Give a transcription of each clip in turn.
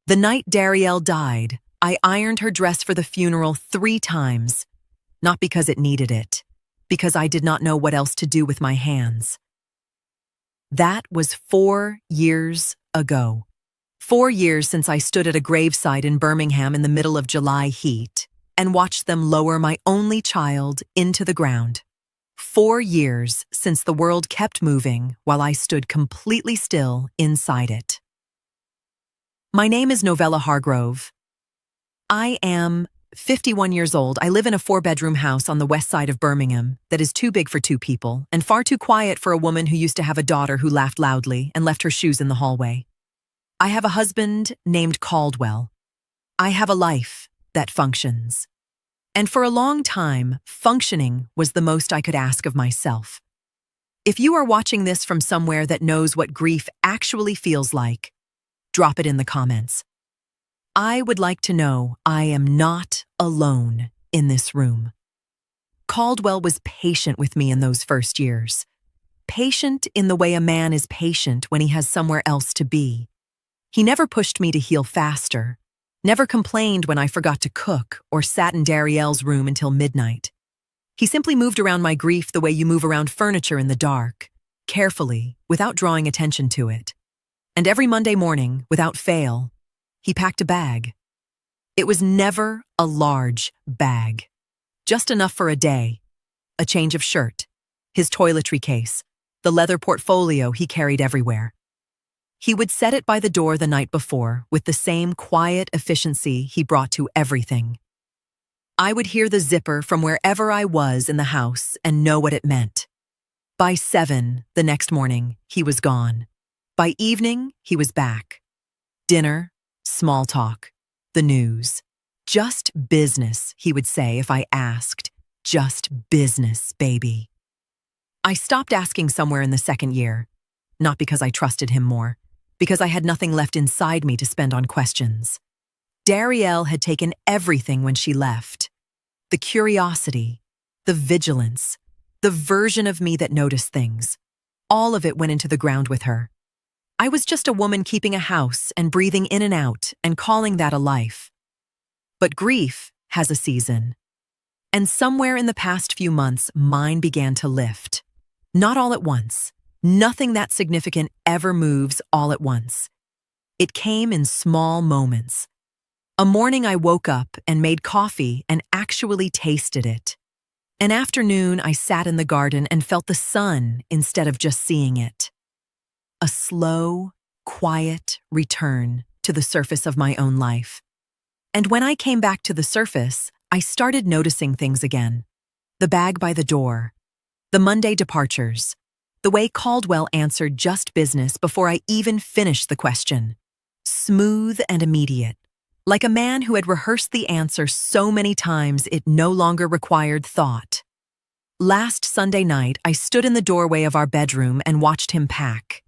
The night Darielle died, I ironed her dress for the funeral 3 times, not because it needed it, because I did not know what else to do with my hands. That was 4 years ago. 4 years since I stood at a gravesite in Birmingham in the middle of July heat and watched them lower my only child into the ground. 4 years since the world kept moving while I stood completely still inside it. My name is Novella Hargrove. I am 51 years old. I live in a 4-bedroom house on the west side of Birmingham that is too big for 2 people and far too quiet for a woman who used to have a daughter who laughed loudly and left her shoes in the hallway. I have a husband named Caldwell. I have a life that functions. And for a long time, functioning was the most I could ask of myself. If you are watching this from somewhere that knows what grief actually feels like, drop it in the comments. I would like to know I am not alone in this room. Caldwell was patient with me in those first years. Patient in the way a man is patient when he has somewhere else to be. He never pushed me to heal faster, never complained when I forgot to cook or sat in Darielle's room until midnight. He simply moved around my grief the way you move around furniture in the dark, carefully, without drawing attention to it. And every Monday morning, without fail, he packed a bag. It was never a large bag, just enough for a day, a change of shirt, his toiletry case, the leather portfolio he carried everywhere. He would set it by the door the night before with the same quiet efficiency he brought to everything. I would hear the zipper from wherever I was in the house and know what it meant. By 7 the next morning, he was gone. By evening, he was back. Dinner, small talk, the news. Just business, he would say if I asked. Just business, baby. I stopped asking somewhere in the 2nd year, not because I trusted him more, because I had nothing left inside me to spend on questions. Darielle had taken everything when she left. The curiosity, the vigilance, the version of me that noticed things. All of it went into the ground with her. I was just a woman keeping a house and breathing in and out and calling that a life. But grief has a season. And somewhere in the past few months, mine began to lift. Not all at once. Nothing that significant ever moves all at once. It came in small moments. A morning I woke up and made coffee and actually tasted it. An afternoon I sat in the garden and felt the sun instead of just seeing it. A slow, quiet return to the surface of my own life. And when I came back to the surface, I started noticing things again. The bag by the door, the Monday departures, the way Caldwell answered just business before I even finished the question. Smooth and immediate, like a man who had rehearsed the answer so many times it no longer required thought. Last Sunday night, I stood in the doorway of our bedroom and watched him pack.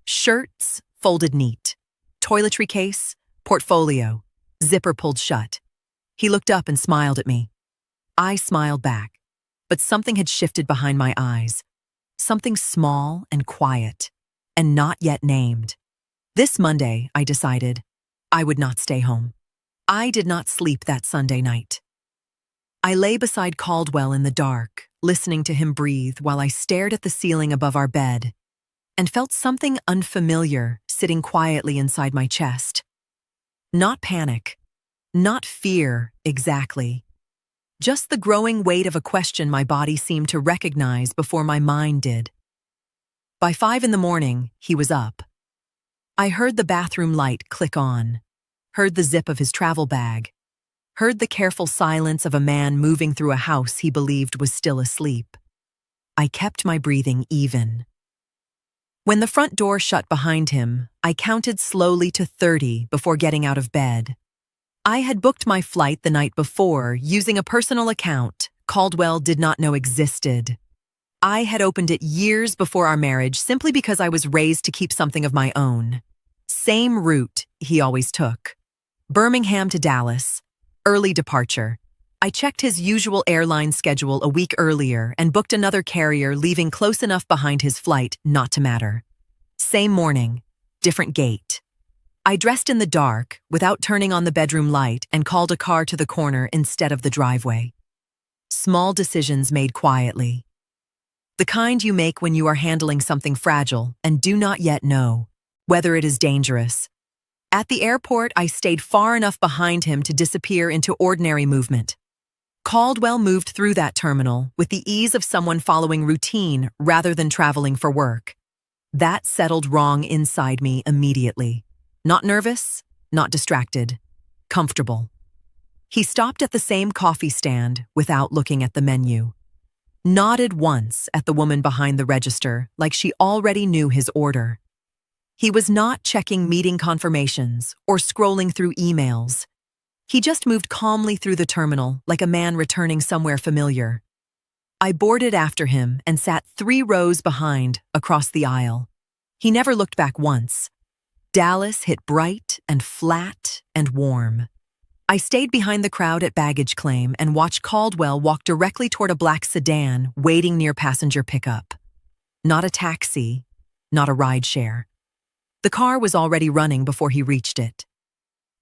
Shirts folded neat, toiletry case, portfolio, zipper pulled shut. He looked up and smiled at me. I smiled back, but something had shifted behind my eyes. Something small and quiet, and not yet named. This Monday, I decided, I would not stay home. I did not sleep that Sunday night. I lay beside Caldwell in the dark, listening to him breathe while I stared at the ceiling above our bed, and felt something unfamiliar sitting quietly inside my chest. Not panic, not fear exactly. Just the growing weight of a question my body seemed to recognize before my mind did. By 5 in the morning, he was up. I heard the bathroom light click on, heard the zip of his travel bag, heard the careful silence of a man moving through a house he believed was still asleep. I kept my breathing even. When the front door shut behind him, I counted slowly to 30 before getting out of bed. I had booked my flight the night before using a personal account Caldwell did not know existed. I had opened it years before our marriage simply because I was raised to keep something of my own. Same route he always took. Birmingham to Dallas, early departure. I checked his usual airline schedule a week earlier and booked another carrier, leaving close enough behind his flight not to matter. Same morning, different gate. I dressed in the dark, without turning on the bedroom light, and called a car to the corner instead of the driveway. Small decisions made quietly. The kind you make when you are handling something fragile and do not yet know whether it is dangerous. At the airport, I stayed far enough behind him to disappear into ordinary movement. Caldwell moved through that terminal with the ease of someone following routine rather than traveling for work. That settled wrong inside me immediately. Not nervous, not distracted, comfortable. He stopped at the same coffee stand without looking at the menu. Nodded once at the woman behind the register like she already knew his order. He was not checking meeting confirmations or scrolling through emails. He just moved calmly through the terminal like a man returning somewhere familiar. I boarded after him and sat 3 rows behind across the aisle. He never looked back once. Dallas hit bright and flat and warm. I stayed behind the crowd at baggage claim and watched Caldwell walk directly toward a black sedan waiting near passenger pickup. Not a taxi, not a rideshare. The car was already running before he reached it.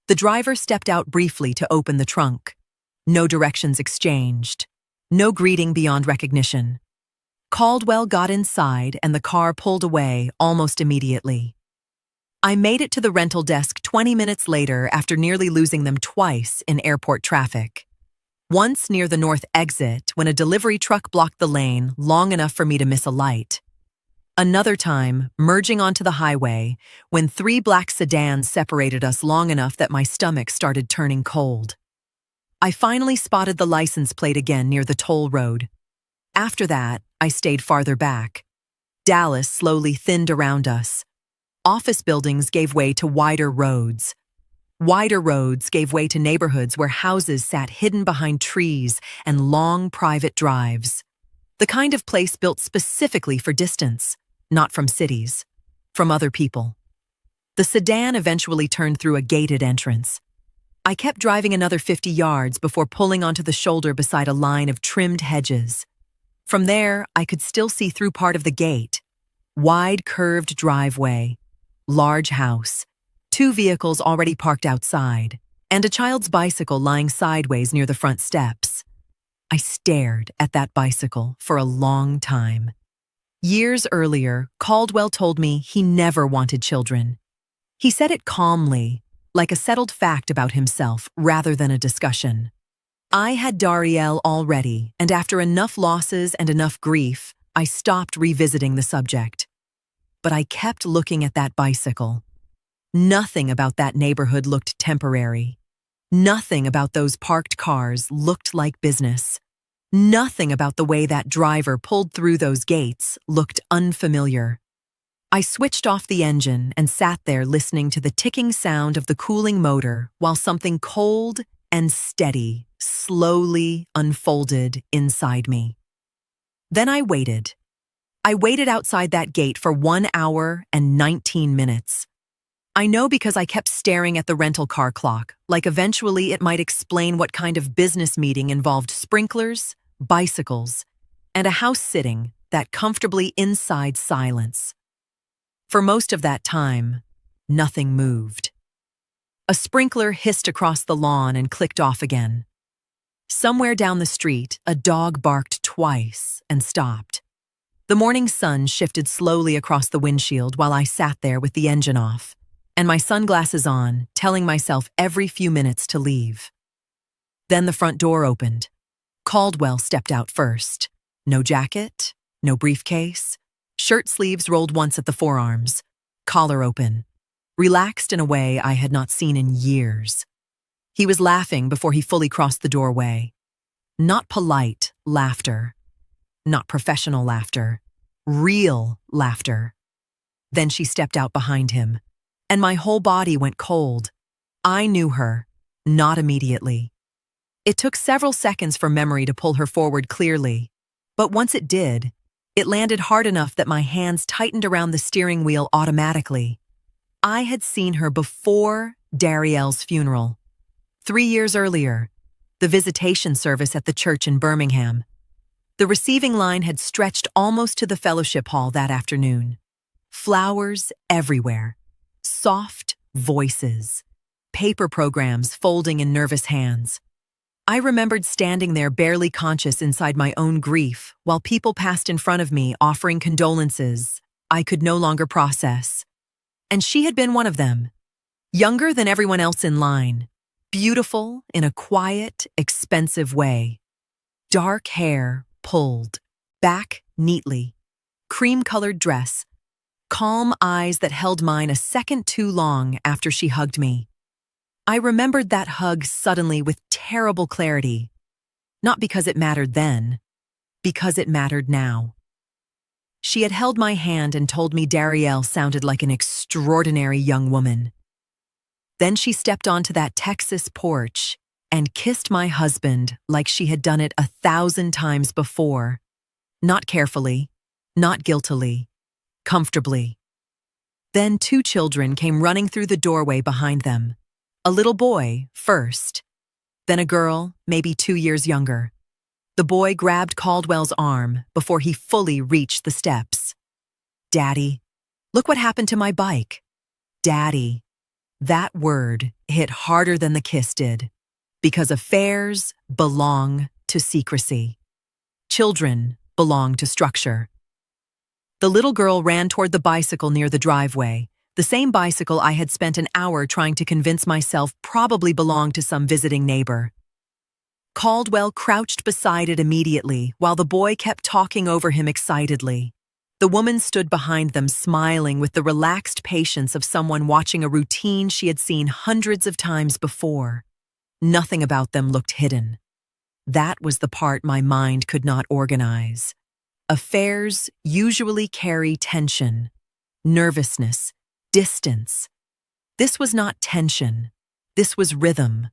The driver stepped out briefly to open the trunk. No directions exchanged. No greeting beyond recognition. Caldwell got inside and the car pulled away almost immediately. I made it to the rental desk 20 minutes later after nearly losing them twice in airport traffic. Once near the north exit when a delivery truck blocked the lane long enough for me to miss a light. Another time, merging onto the highway when 3 black sedans separated us long enough that my stomach started turning cold. I finally spotted the license plate again near the toll road. After that, I stayed farther back. Dallas slowly thinned around us. Office buildings gave way to wider roads. Wider roads gave way to neighborhoods where houses sat hidden behind trees and long private drives. The kind of place built specifically for distance, not from cities, from other people. The sedan eventually turned through a gated entrance. I kept driving another 50 yards before pulling onto the shoulder beside a line of trimmed hedges. From there, I could still see through part of the gate. Wide curved driveway. Large house, 2 vehicles already parked outside, and a child's bicycle lying sideways near the front steps. I stared at that bicycle for a long time. Years earlier, Caldwell told me he never wanted children. He said it calmly, like a settled fact about himself rather than a discussion. I had Dariel already, and after enough losses and enough grief, I stopped revisiting the subject. But I kept looking at that bicycle. Nothing about that neighborhood looked temporary. Nothing about those parked cars looked like business. Nothing about the way that driver pulled through those gates looked unfamiliar. I switched off the engine and sat there listening to the ticking sound of the cooling motor while something cold and steady slowly unfolded inside me. Then I waited. I waited outside that gate for 1 hour and 19 minutes. I know because I kept staring at the rental car clock, like eventually it might explain what kind of business meeting involved sprinklers, bicycles, and a house sitting that comfortably inside silence. For most of that time, nothing moved. A sprinkler hissed across the lawn and clicked off again. Somewhere down the street, a dog barked twice and stopped. The morning sun shifted slowly across the windshield while I sat there with the engine off, and my sunglasses on, telling myself every few minutes to leave. Then the front door opened. Caldwell stepped out first. No jacket, no briefcase, shirt sleeves rolled once at the forearms, collar open, relaxed in a way I had not seen in years. He was laughing before he fully crossed the doorway. Not polite laughter. Not professional laughter, real laughter. Then she stepped out behind him, and my whole body went cold. I knew her, not immediately. It took several seconds for memory to pull her forward clearly, but once it did, it landed hard enough that my hands tightened around the steering wheel automatically. I had seen her before Dariel's funeral. 3 years earlier, the visitation service at the church in Birmingham. The receiving line had stretched almost to the fellowship hall that afternoon. Flowers everywhere. Soft, voices, paper programs folding in nervous hands. I remembered standing there barely conscious inside my own grief while people passed in front of me offering condolences I could no longer process. And she had been one of them, younger than everyone else in line, beautiful in a quiet, expensive way. Dark hair pulled back neatly, cream-colored dress, calm eyes that held mine a second too long after she hugged me. I remembered that hug suddenly with terrible clarity, not because it mattered then, because it mattered now. She had held my hand and told me Darielle sounded like an extraordinary young woman. Then she stepped onto that Texas porch and kissed my husband like she had done it 1,000 times before, not carefully, not guiltily, comfortably. Then 2 children came running through the doorway behind them. A little boy first, then a girl, maybe 2 years younger. The boy grabbed Caldwell's arm before he fully reached the steps. "Daddy, look what happened to my bike." Daddy. That word hit harder than the kiss did, because affairs belong to secrecy. Children belong to structure. The little girl ran toward the bicycle near the driveway, the same bicycle I had spent an hour trying to convince myself probably belonged to some visiting neighbor. Caldwell crouched beside it immediately while the boy kept talking over him excitedly. The woman stood behind them smiling with the relaxed patience of someone watching a routine she had seen hundreds of times before. Nothing about them looked hidden. That was the part my mind could not organize. Affairs usually carry tension, nervousness, distance. This was not tension. This was rhythm.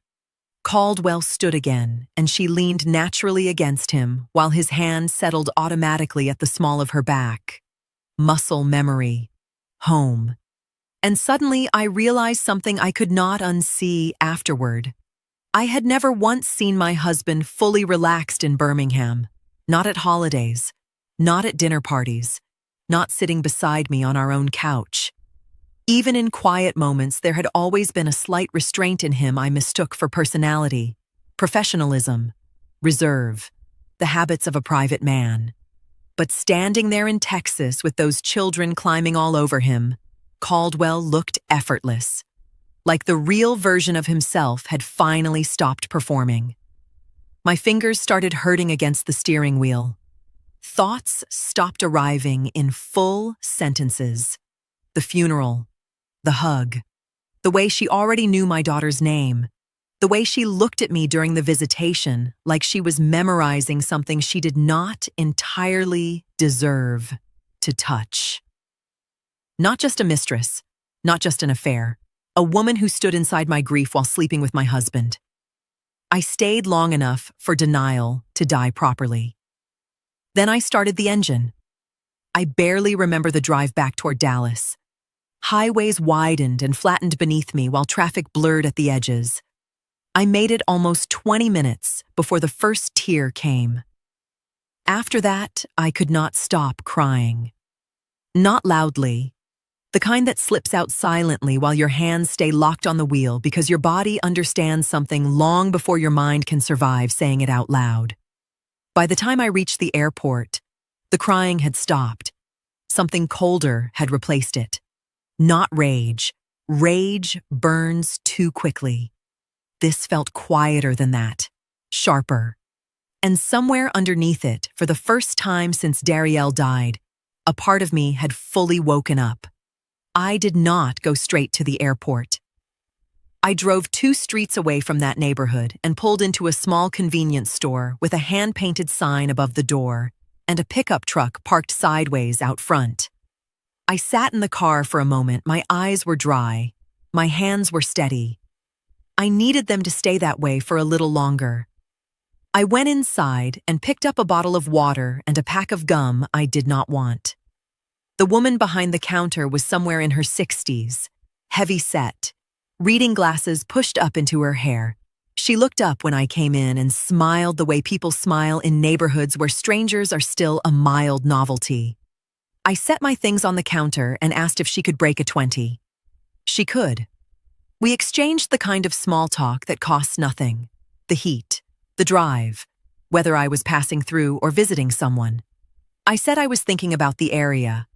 Caldwell stood again, and she leaned naturally against him while his hand settled automatically at the small of her back. Muscle memory. Home. And suddenly I realized something I could not unsee afterward. I had never once seen my husband fully relaxed in Birmingham. Not at holidays. Not at dinner parties. Not sitting beside me on our own couch. Even in quiet moments, there had always been a slight restraint in him I mistook for personality, professionalism, reserve, the habits of a private man. But standing there in Texas with those children climbing all over him, Caldwell looked effortless, like the real version of himself had finally stopped performing. My fingers started hurting against the steering wheel. Thoughts stopped arriving in full sentences. The funeral. The hug, the way she already knew my daughter's name, the way she looked at me during the visitation like she was memorizing something she did not entirely deserve to touch. Not just a mistress, not just an affair, a woman who stood inside my grief while sleeping with my husband. I stayed long enough for denial to die properly. Then I started the engine. I barely remember the drive back toward Dallas. Highways widened and flattened beneath me while traffic blurred at the edges. I made it almost 20 minutes before the first tear came. After that, I could not stop crying. Not loudly, the kind that slips out silently while your hands stay locked on the wheel because your body understands something long before your mind can survive saying it out loud. By the time I reached the airport, the crying had stopped. Something colder had replaced it. Not rage. Rage burns too quickly. This felt quieter than that, sharper. And somewhere underneath it, for the first time since Darielle died, a part of me had fully woken up. I did not go straight to the airport. I drove 2 streets away from that neighborhood and pulled into a small convenience store with a hand-painted sign above the door and a pickup truck parked sideways out front. I sat in the car for a moment. My eyes were dry. My hands were steady. I needed them to stay that way for a little longer. I went inside and picked up a bottle of water and a pack of gum I did not want. The woman behind the counter was somewhere in her 60s, heavy-set, reading glasses pushed up into her hair. She looked up when I came in and smiled the way people smile in neighborhoods where strangers are still a mild novelty. I set my things on the counter and asked if she could break a 20. She could. We exchanged the kind of small talk that costs nothing. The heat, the drive, whether I was passing through or visiting someone. I said I was thinking about the area,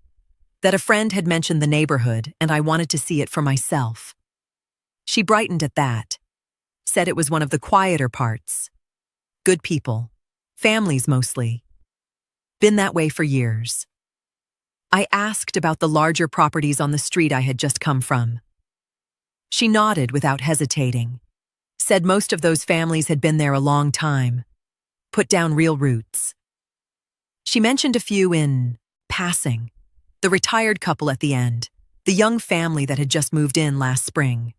that a friend had mentioned the neighborhood and I wanted to see it for myself. She brightened at that, said it was one of the quieter parts. Good people, families mostly. Been that way for years. I asked about the larger properties on the street I had just come from. She nodded without hesitating, said most of those families had been there a long time, put down real roots. She mentioned a few in passing, the retired couple at the end, the young family that had just moved in last spring.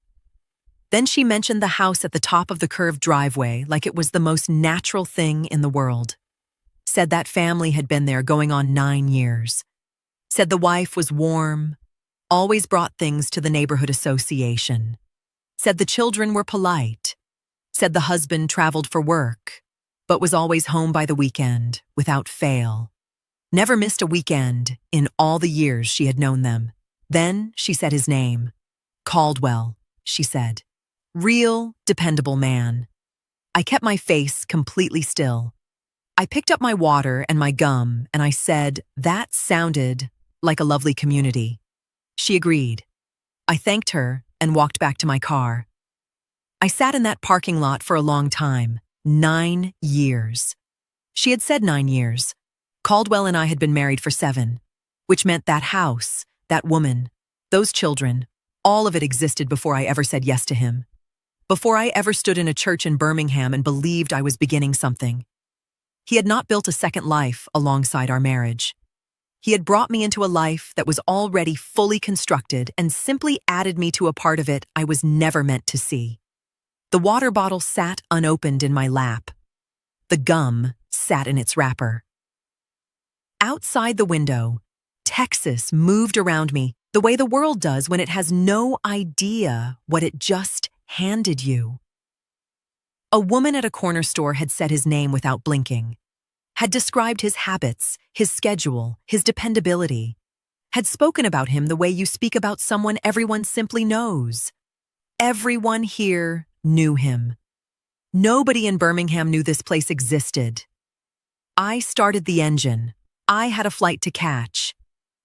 Then she mentioned the house at the top of the curved driveway like it was the most natural thing in the world. Said that family had been there going on 9 years. Said the wife was warm, always brought things to the neighborhood association. Said the children were polite. Said the husband traveled for work, but was always home by the weekend, without fail. Never missed a weekend in all the years she had known them. Then she said his name. Caldwell, she said. Real, dependable man. I kept my face completely still. I picked up my water and my gum and I said, that sounded like a lovely community. She agreed. I thanked her and walked back to my car. I sat in that parking lot for a long time, 9 years. She had said 9 years. Caldwell and I had been married for 7, which meant that house, that woman, those children, all of it existed before I ever said yes to him. Before I ever stood in a church in Birmingham and believed I was beginning something. He had not built a second life alongside our marriage. He had brought me into a life that was already fully constructed and simply added me to a part of it I was never meant to see. The water bottle sat unopened in my lap. The gum sat in its wrapper. Outside the window, Texas moved around me the way the world does when it has no idea what it just handed you. A woman at a corner store had said his name without blinking, had described his habits, his schedule, his dependability, had spoken about him the way you speak about someone everyone simply knows. Everyone here knew him. Nobody in Birmingham knew this place existed. I started the engine. I had a flight to catch.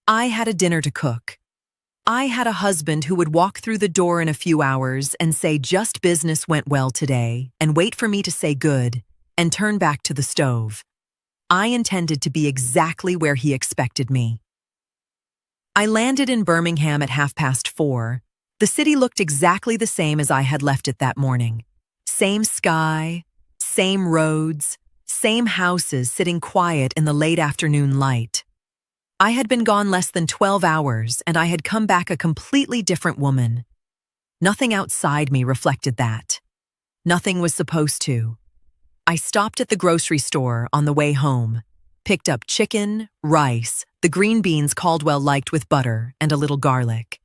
I had a dinner to cook. I had a husband who would walk through the door in a few hours and say just business went well today and wait for me to say good and turn back to the stove. I intended to be exactly where he expected me. I landed in Birmingham at 4:30. The city looked exactly the same as I had left it that morning. Same sky, same roads, same houses sitting quiet in the late afternoon light. I had been gone less than 12 hours and I had come back a completely different woman. Nothing outside me reflected that. Nothing was supposed to. I stopped at the grocery store on the way home, picked up chicken, rice, the green beans Caldwell liked with butter, and a little garlic.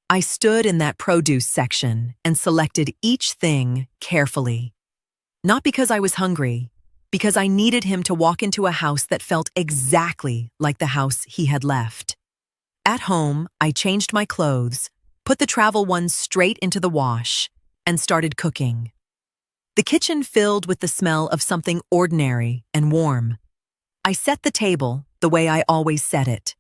I stood in that produce section and selected each thing carefully. Not because I was hungry, because I needed him to walk into a house that felt exactly like the house he had left. At home, I changed my clothes, put the travel ones straight into the wash, and started cooking. The kitchen filled with the smell of something ordinary and warm. I set the table the way I always set it.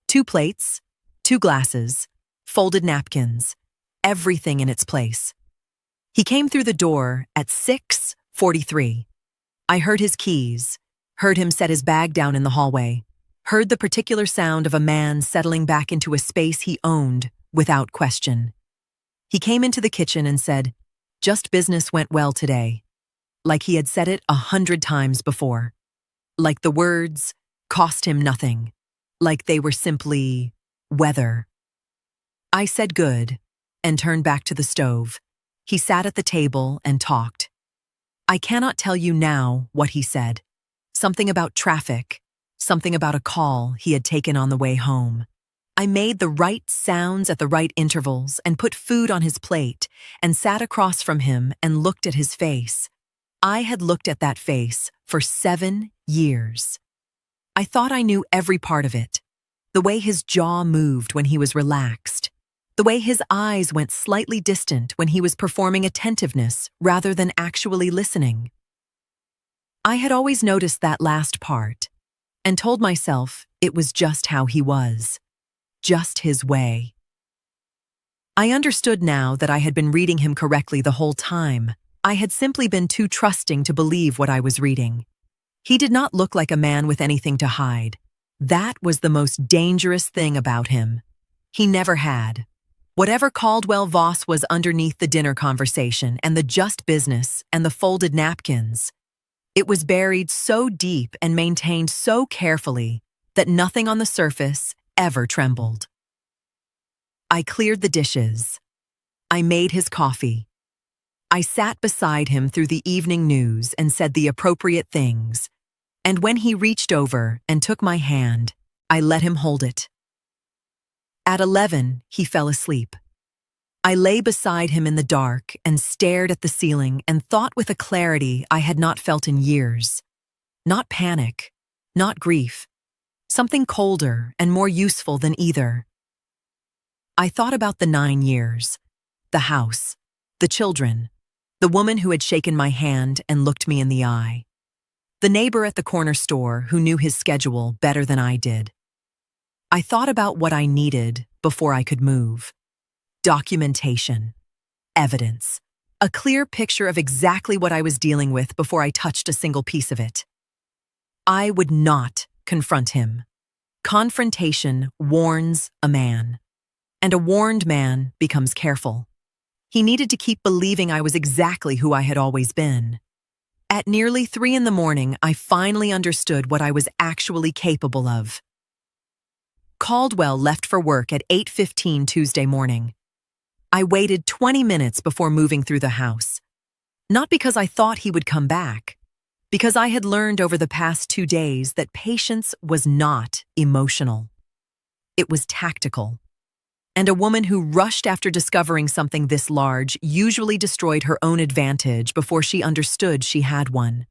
2 plates, 2 glasses, folded napkins, everything in its place. He came through the door at 6:43. I heard his keys, heard him set his bag down in the hallway, heard the particular sound of a man settling back into a space he owned without question. He came into the kitchen and said, "Just business went well today," like he had said it 100 times before. Like the words cost him nothing, like they were simply weather. I said good and turned back to the stove. He sat at the table and talked. I cannot tell you now what he said. Something about traffic, something about a call he had taken on the way home. I made the right sounds at the right intervals and put food on his plate and sat across from him and looked at his face. I had looked at that face for 7 years. I thought I knew every part of it. The way his jaw moved when he was relaxed. The way his eyes went slightly distant when he was performing attentiveness rather than actually listening. I had always noticed that last part and told myself it was just how he was, just his way. I understood now that I had been reading him correctly the whole time. I had simply been too trusting to believe what I was reading. He did not look like a man with anything to hide. That was the most dangerous thing about him. He never had. Whatever Caldwell Voss was underneath the dinner conversation and the just business and the folded napkins, it was buried so deep and maintained so carefully that nothing on the surface ever trembled. I cleared the dishes. I made his coffee. I sat beside him through the evening news and said the appropriate things, and when he reached over and took my hand, I let him hold it. At 11, he fell asleep. I lay beside him in the dark and stared at the ceiling and thought with a clarity I had not felt in years. Not panic, not grief, something colder and more useful than either. I thought about the 9 years, the house, the children, the woman who had shaken my hand and looked me in the eye, the neighbor at the corner store who knew his schedule better than I did. I thought about what I needed before I could move. Documentation, evidence, a clear picture of exactly what I was dealing with before I touched a single piece of it. I would not confront him. Confrontation warns a man, and a warned man becomes careful. He needed to keep believing I was exactly who I had always been. At nearly 3 in the morning, I finally understood what I was actually capable of. Caldwell left for work at 8:15 Tuesday morning. I waited 20 minutes before moving through the house. Not because I thought he would come back, because I had learned over the past 2 days that patience was not emotional. It was tactical. And a woman who rushed after discovering something this large usually destroyed her own advantage before she understood she had one.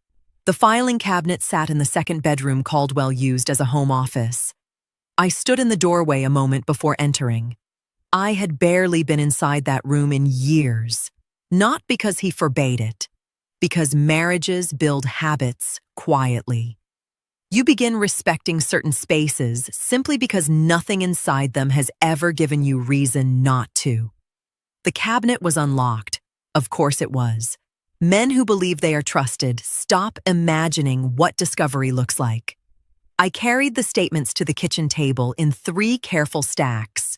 The filing cabinet sat in the second bedroom Caldwell used as a home office. I stood in the doorway a moment before entering. I had barely been inside that room in years, not because he forbade it, because marriages build habits quietly. You begin respecting certain spaces simply because nothing inside them has ever given you reason not to. The cabinet was unlocked. Of course it was. Men who believe they are trusted stop imagining what discovery looks like. I carried the statements to the kitchen table in 3 careful stacks.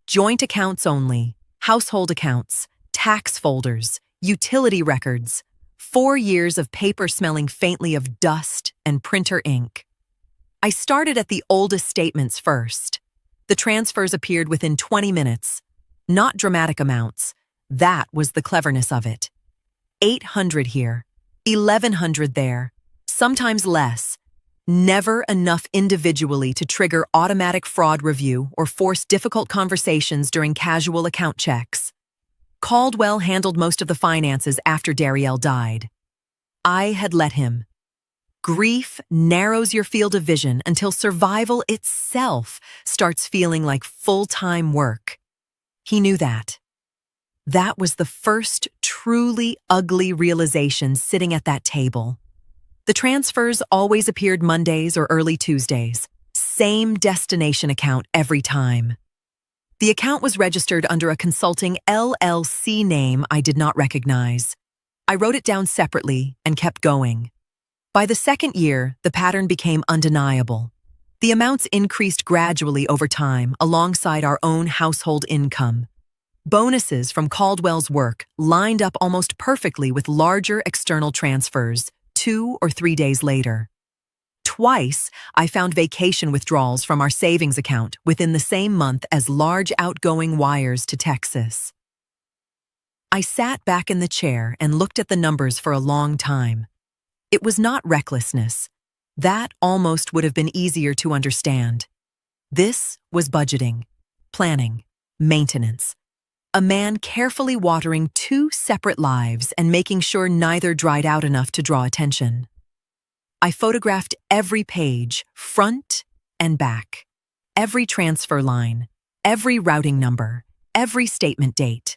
Joint accounts only, household accounts, tax folders, utility records, 4 years of paper smelling faintly of dust and printer ink. I started at the oldest statements first. The transfers appeared within 20 minutes. Not dramatic amounts. That was the cleverness of it. 800 here, 1,100 there, sometimes less. Never enough individually to trigger automatic fraud review or force difficult conversations during casual account checks. Caldwell handled most of the finances after Darielle died. I had let him. Grief narrows your field of vision until survival itself starts feeling like full-time work. He knew that. That was the first truly ugly realization sitting at that table. The transfers always appeared Mondays or early Tuesdays. Same destination account every time. The account was registered under a consulting LLC name I did not recognize. I wrote it down separately and kept going. By the second year, the pattern became undeniable. The amounts increased gradually over time alongside our own household income. Bonuses from Caldwell's work lined up almost perfectly with larger external transfers 2 or 3 days later. Twice, I found vacation withdrawals from our savings account within the same month as large outgoing wires to Texas. I sat back in the chair and looked at the numbers for a long time. It was not recklessness. That almost would have been easier to understand. This was budgeting, planning, maintenance. A man carefully watering 2 separate lives and making sure neither dried out enough to draw attention. I photographed every page, front and back, every transfer line, every routing number, every statement date.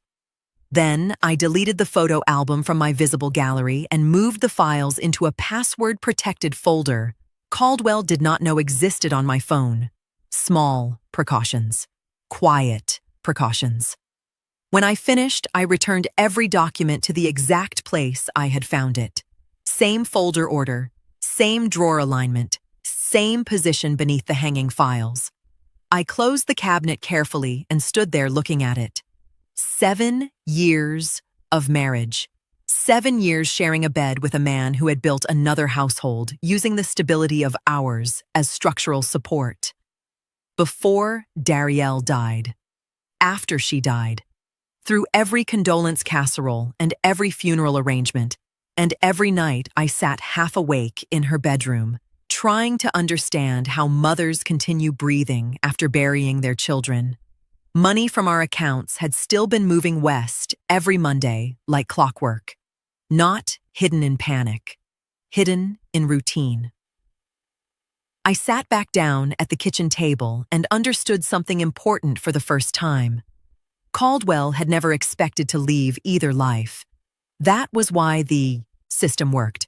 Then I deleted the photo album from my visible gallery and moved the files into a password-protected folder Caldwell did not know existed on my phone. Small precautions. Quiet precautions. When I finished, I returned every document to the exact place I had found it. Same folder order, same drawer alignment, same position beneath the hanging files. I closed the cabinet carefully and stood there looking at it. 7 years of marriage. 7 years sharing a bed with a man who had built another household, using the stability of ours as structural support. Before Darielle died. After she died. Through every condolence casserole and every funeral arrangement, and every night I sat half awake in her bedroom, trying to understand how mothers continue breathing after burying their children. Money from our accounts had still been moving west every Monday like clockwork. Not hidden in panic, hidden in routine. I sat back down at the kitchen table and understood something important for the first time. Caldwell had never expected to leave either life. That was why the system worked.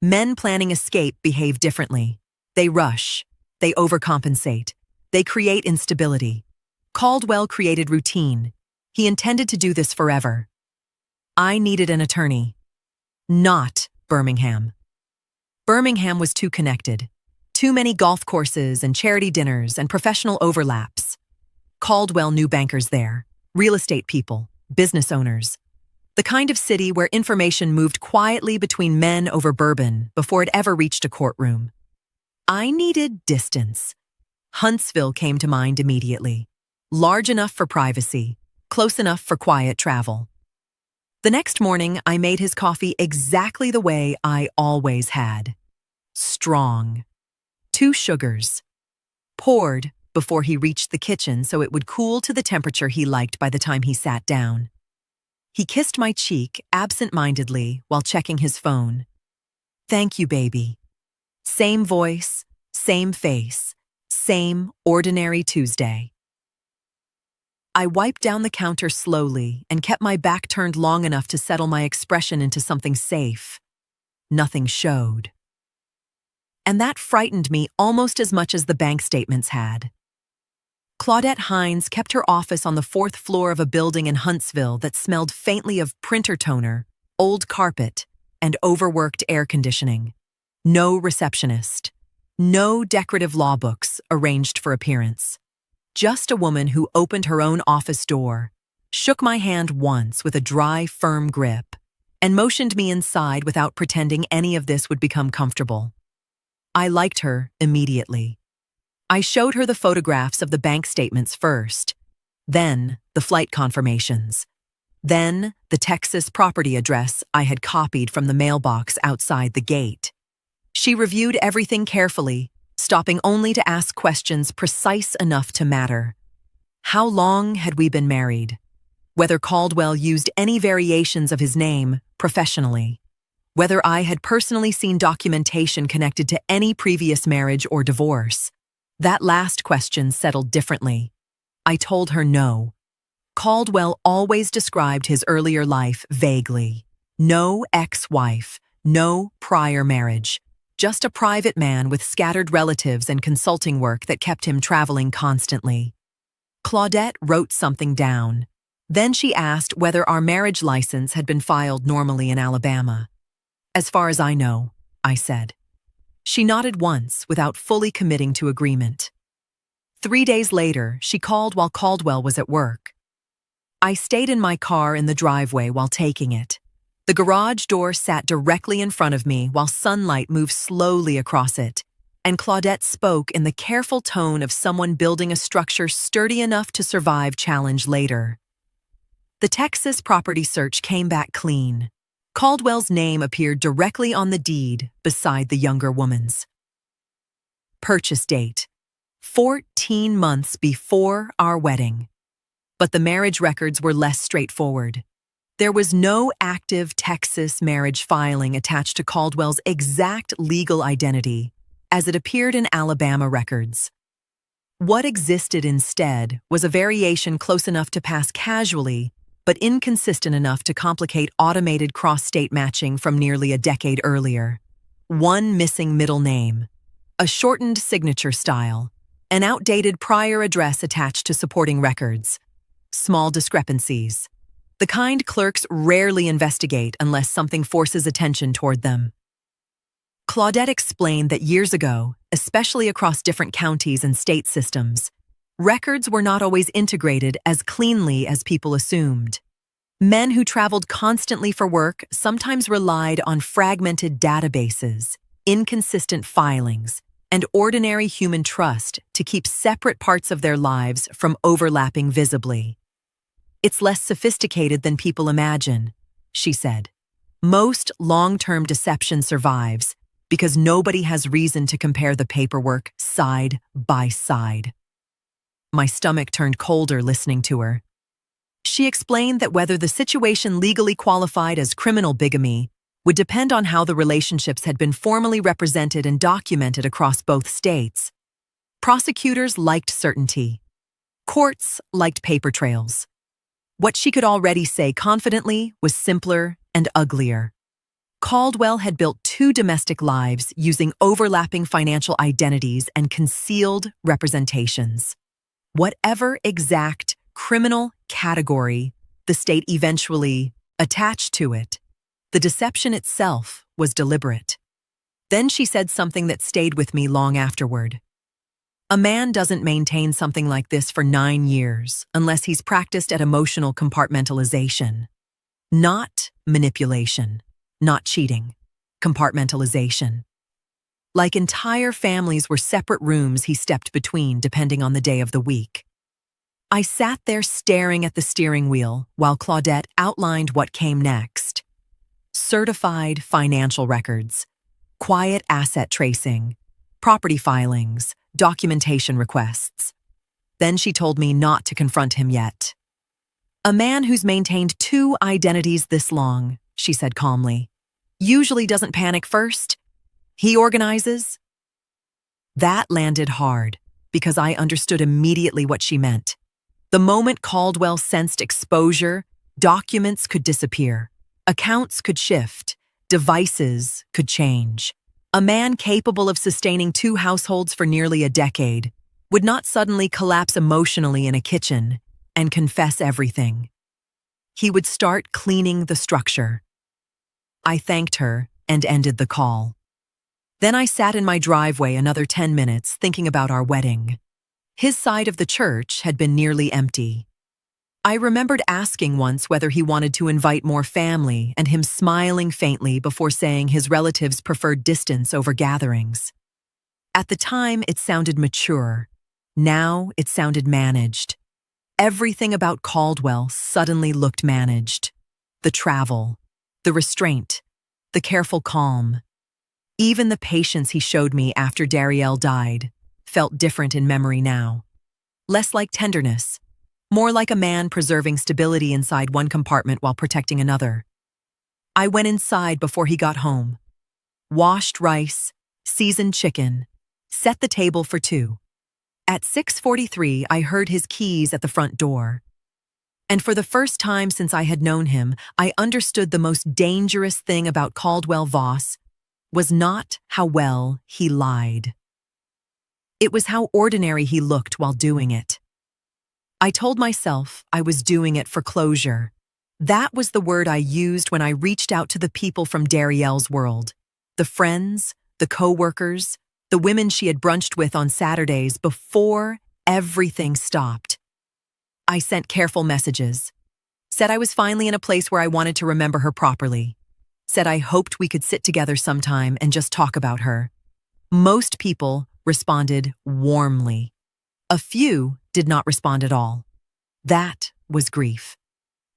Men planning escape behave differently. They rush. They overcompensate. They create instability. Caldwell created routine. He intended to do this forever. I needed an attorney. Not Birmingham. Birmingham was too connected. Too many golf courses and charity dinners and professional overlaps. Caldwell knew bankers there. Real estate people, business owners. The kind of city where information moved quietly between men over bourbon before it ever reached a courtroom. I needed distance. Huntsville came to mind immediately. Large enough for privacy, close enough for quiet travel. The next morning, I made his coffee exactly the way I always had. Strong. 2 sugars. Poured before he reached the kitchen so it would cool to the temperature he liked by the time he sat down. He kissed my cheek absent-mindedly while checking his phone. Thank you, baby. Same voice, same face, same ordinary Tuesday. I wiped down the counter slowly and kept my back turned long enough to settle my expression into something safe. Nothing showed. And that frightened me almost as much as the bank statements had. Claudette Hines kept her office on the 4th floor of a building in Huntsville that smelled faintly of printer toner, old carpet, and overworked air conditioning. No receptionist. No decorative law books arranged for appearance. Just a woman who opened her own office door, shook my hand once with a dry, firm grip, and motioned me inside without pretending any of this would become comfortable. I liked her immediately. I showed her the photographs of the bank statements first, then the flight confirmations, then the Texas property address I had copied from the mailbox outside the gate. She reviewed everything carefully, stopping only to ask questions precise enough to matter. How long had we been married? Whether Caldwell used any variations of his name professionally. Whether I had personally seen documentation connected to any previous marriage or divorce. That last question settled differently. I told her no. Caldwell always described his earlier life vaguely. No ex-wife, no prior marriage. Just a private man with scattered relatives and consulting work that kept him traveling constantly. Claudette wrote something down. Then she asked whether our marriage license had been filed normally in Alabama. As far as I know, I said. She nodded once without fully committing to agreement. 3 days later, she called while Caldwell was at work. I stayed in my car in the driveway while taking it. The garage door sat directly in front of me while sunlight moved slowly across it, and Claudette spoke in the careful tone of someone building a structure sturdy enough to survive challenge later. The Texas property search came back clean. Caldwell's name appeared directly on the deed beside the younger woman's. Purchase date: 14 months before our wedding. But the marriage records were less straightforward. There was no active Texas marriage filing attached to Caldwell's exact legal identity, as it appeared in Alabama records. What existed instead was a variation close enough to pass casually, but inconsistent enough to complicate automated cross-state matching from nearly a decade earlier. One missing middle name, a shortened signature style, an outdated prior address attached to supporting records. Small discrepancies. The kind clerks rarely investigate unless something forces attention toward them. Claudette explained that years ago, especially across different counties and state systems, records were not always integrated as cleanly as people assumed. Men who traveled constantly for work sometimes relied on fragmented databases, inconsistent filings, and ordinary human trust to keep separate parts of their lives from overlapping visibly. "It's less sophisticated than people imagine," she said. "Most long-term deception survives because nobody has reason to compare the paperwork side by side." My stomach turned colder listening to her. She explained that whether the situation legally qualified as criminal bigamy would depend on how the relationships had been formally represented and documented across both states. Prosecutors liked certainty. Courts liked paper trails. What she could already say confidently was simpler and uglier. Caldwell had built 2 domestic lives using overlapping financial identities and concealed representations. Whatever exact criminal category the state eventually attached to it, the deception itself was deliberate. Then she said something that stayed with me long afterward. "A man doesn't maintain something like this for 9 years unless he's practiced at emotional compartmentalization. Not manipulation. Not cheating. Compartmentalization. Like entire families were separate rooms he stepped between depending on the day of the week." I sat there staring at the steering wheel while Claudette outlined what came next. Certified financial records, quiet asset tracing, property filings, documentation requests. Then she told me not to confront him yet. "A man who's maintained 2 identities this long," she said calmly, "usually doesn't panic first. He organizes." That landed hard because I understood immediately what she meant. The moment Caldwell sensed exposure, documents could disappear, accounts could shift, devices could change. A man capable of sustaining 2 households for nearly a decade would not suddenly collapse emotionally in a kitchen and confess everything. He would start cleaning the structure. I thanked her and ended the call. Then I sat in my driveway another 10 minutes thinking about our wedding. His side of the church had been nearly empty. I remembered asking once whether he wanted to invite more family and him smiling faintly before saying his relatives preferred distance over gatherings. At the time, it sounded mature. Now, it sounded managed. Everything about Caldwell suddenly looked managed. The travel, the restraint, the careful calm. Even the patience he showed me after Darielle died felt different in memory now. Less like tenderness, more like a man preserving stability inside one compartment while protecting another. I went inside before he got home. Washed rice, seasoned chicken, set the table for 2. At 6:43, I heard his keys at the front door. And for the first time since I had known him, I understood the most dangerous thing about Caldwell Voss was not how well he lied. It was how ordinary he looked while doing it. I told myself I was doing it for closure. That was the word I used when I reached out to the people from Darielle's world. The friends, the co-workers, the women she had brunched with on Saturdays before everything stopped. I sent careful messages. Said I was finally in a place where I wanted to remember her properly. Said I hoped we could sit together sometime and just talk about her. Most people responded warmly. A few did not respond at all. That was grief.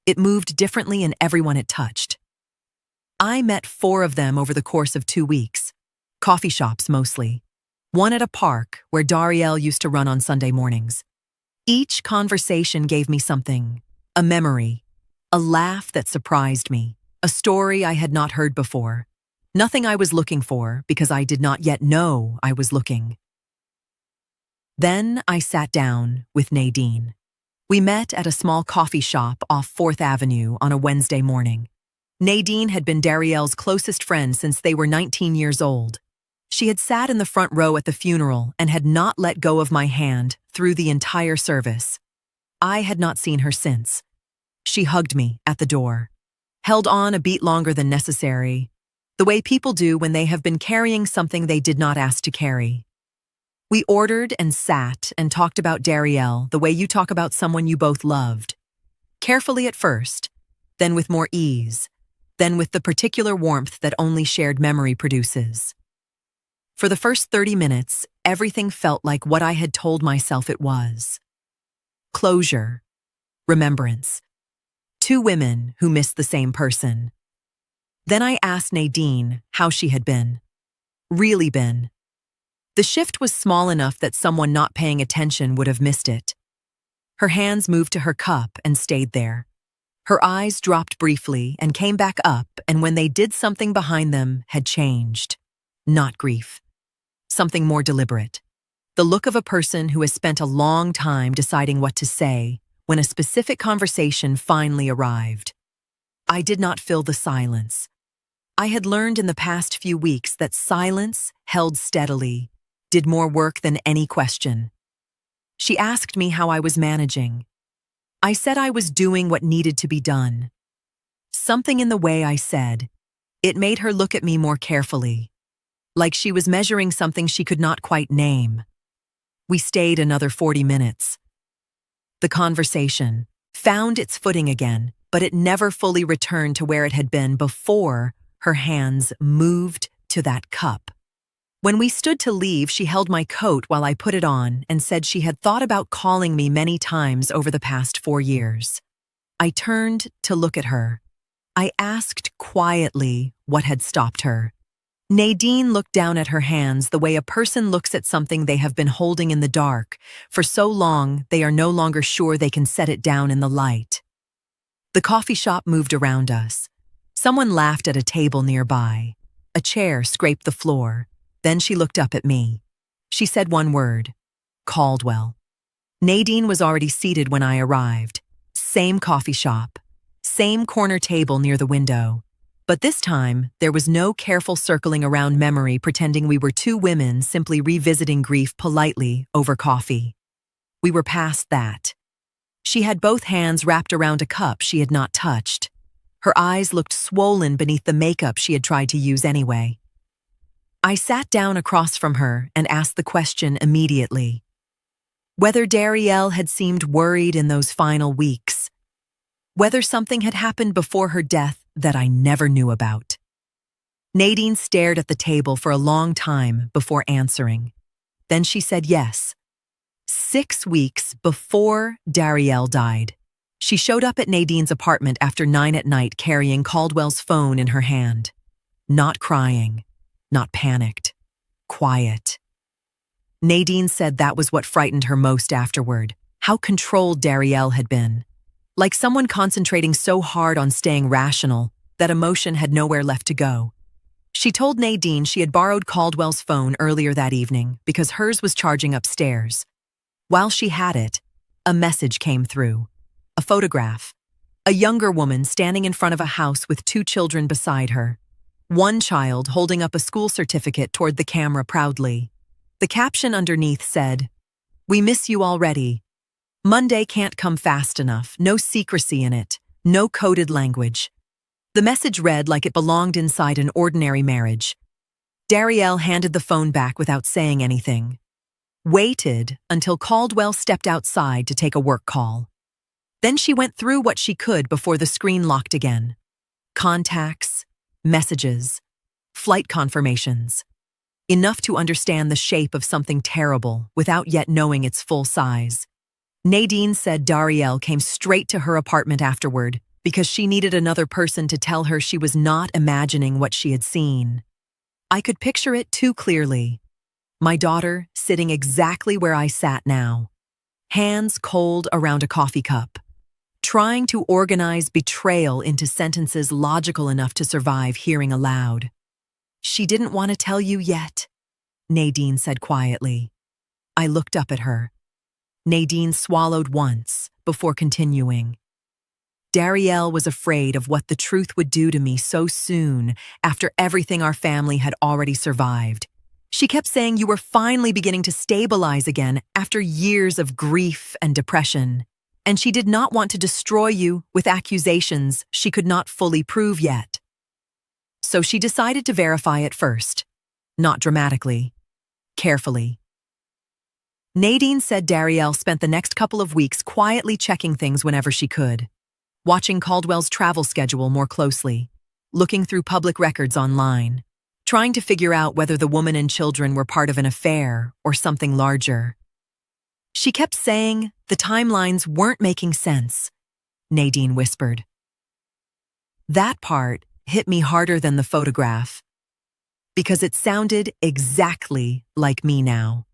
It moved differently in everyone it touched. I met 4 of them over the course of 2 weeks. Coffee shops mostly. One at a park where Darielle used to run on Sunday mornings. Each conversation gave me something, a memory, a laugh that surprised me, a story I had not heard before. Nothing I was looking for because I did not yet know I was looking. Then I sat down with Nadine. We met at a small coffee shop off 4th Avenue on a Wednesday morning. Nadine had been Darielle's closest friend since they were 19 years old. She had sat in the front row at the funeral and had not let go of my hand through the entire service. I had not seen her since. She hugged me at the door, held on a beat longer than necessary, the way people do when they have been carrying something they did not ask to carry. We ordered and sat and talked about Darielle the way you talk about someone you both loved. Carefully at first, then with more ease, then with the particular warmth that only shared memory produces. For the first 30 minutes, everything felt like what I had told myself it was. Closure, remembrance, two women who missed the same person. Then I asked Nadine how she had been. Really been. The shift was small enough that someone not paying attention would have missed it. Her hands moved to her cup and stayed there. Her eyes dropped briefly and came back up, and when they did, something behind them had changed. Not grief. Something more deliberate. The look of a person who has spent a long time deciding what to say when a specific conversation finally arrived. I did not fill the silence. I had learned in the past few weeks that silence, held steadily, did more work than any question. She asked me how I was managing. I said I was doing what needed to be done. Something in the way I said, it made her look at me more carefully, like she was measuring something she could not quite name. We stayed another 40 minutes. The conversation found its footing again, but it never fully returned to where it had been before her hands moved to that cup. When we stood to leave, she held my coat while I put it on and said she had thought about calling me many times over the past 4 years. I turned to look at her. I asked quietly what had stopped her. Nadine looked down at her hands the way a person looks at something they have been holding in the dark for so long they are no longer sure they can set it down in the light. The coffee shop moved around us. Someone laughed at a table nearby. A chair scraped the floor. Then she looked up at me. She said one word, Caldwell. Nadine was already seated when I arrived. Same coffee shop, same corner table near the window. But this time, there was no careful circling around memory pretending we were two women simply revisiting grief politely over coffee. We were past that. She had both hands wrapped around a cup she had not touched. Her eyes looked swollen beneath the makeup she had tried to use anyway. I sat down across from her and asked the question immediately. Whether Darielle had seemed worried in those final weeks. Whether something had happened before her death that I never knew about. Nadine stared at the table for a long time before answering. Then she said yes. 6 weeks before Darielle died. She showed up at Nadine's apartment after 9 at night carrying Caldwell's phone in her hand. Not crying. Not panicked. Quiet. Nadine said that was what frightened her most afterward, how controlled Darielle had been. Like someone concentrating so hard on staying rational that emotion had nowhere left to go. She told Nadine she had borrowed Caldwell's phone earlier that evening because hers was charging upstairs. While she had it, a message came through. A photograph. A younger woman standing in front of a house with 2 children beside her. One child holding up a school certificate toward the camera proudly. The caption underneath said, "We miss you already. Monday can't come fast enough. No secrecy in it. No coded language." The message read like it belonged inside an ordinary marriage. Darielle handed the phone back without saying anything. Waited until Caldwell stepped outside to take a work call. Then she went through what she could before the screen locked again. Contacts, messages, flight confirmations. Enough to understand the shape of something terrible without yet knowing its full size. Nadine said Darielle came straight to her apartment afterward because she needed another person to tell her she was not imagining what she had seen. I could picture it too clearly. My daughter sitting exactly where I sat now, hands cold around a coffee cup, trying to organize betrayal into sentences logical enough to survive hearing aloud. "She didn't want to tell you yet," Nadine said quietly. I looked up at her. Nadine swallowed once before continuing. Darielle was afraid of what the truth would do to me so soon after everything our family had already survived. She kept saying you were finally beginning to stabilize again after years of grief and depression, and she did not want to destroy you with accusations she could not fully prove yet. So she decided to verify it first, not dramatically, carefully. Nadine said Darielle spent the next couple of weeks quietly checking things whenever she could, watching Caldwell's travel schedule more closely, looking through public records online, trying to figure out whether the woman and children were part of an affair or something larger. She kept saying the timelines weren't making sense, Nadine whispered. That part hit me harder than the photograph, because it sounded exactly like me now.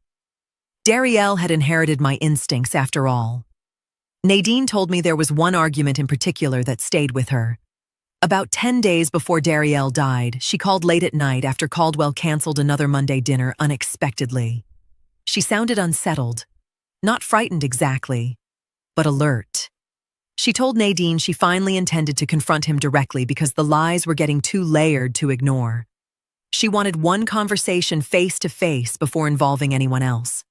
Darielle had inherited my instincts after all. Nadine told me there was one argument in particular that stayed with her. About 10 days before Darielle died, she called late at night after Caldwell canceled another Monday dinner unexpectedly. She sounded unsettled, not frightened exactly, but alert. She told Nadine she finally intended to confront him directly because the lies were getting too layered to ignore. She wanted one conversation face to face before involving anyone else.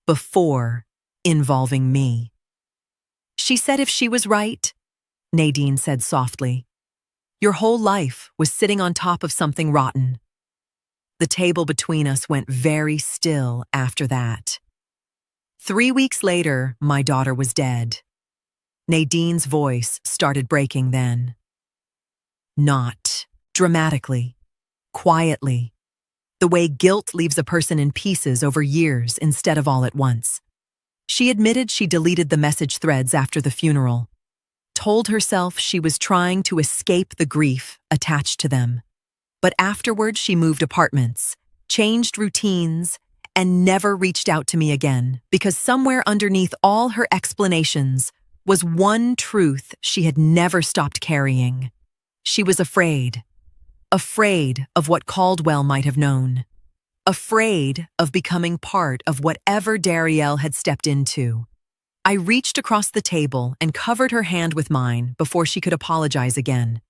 Before involving me. She said if she was right, Nadine said softly, your whole life was sitting on top of something rotten. The table between us went very still after that. 3 weeks later, my daughter was dead. Nadine's voice started breaking then. Not dramatically, quietly, the way guilt leaves a person in pieces over years instead of all at once. She admitted she deleted the message threads after the funeral, told herself she was trying to escape the grief attached to them. But afterward, she moved apartments, changed routines, and never reached out to me again because somewhere underneath all her explanations was one truth she had never stopped carrying. She was afraid of what Caldwell might have known, afraid of becoming part of whatever Darielle had stepped into. I reached across the table and covered her hand with mine before she could apologize again.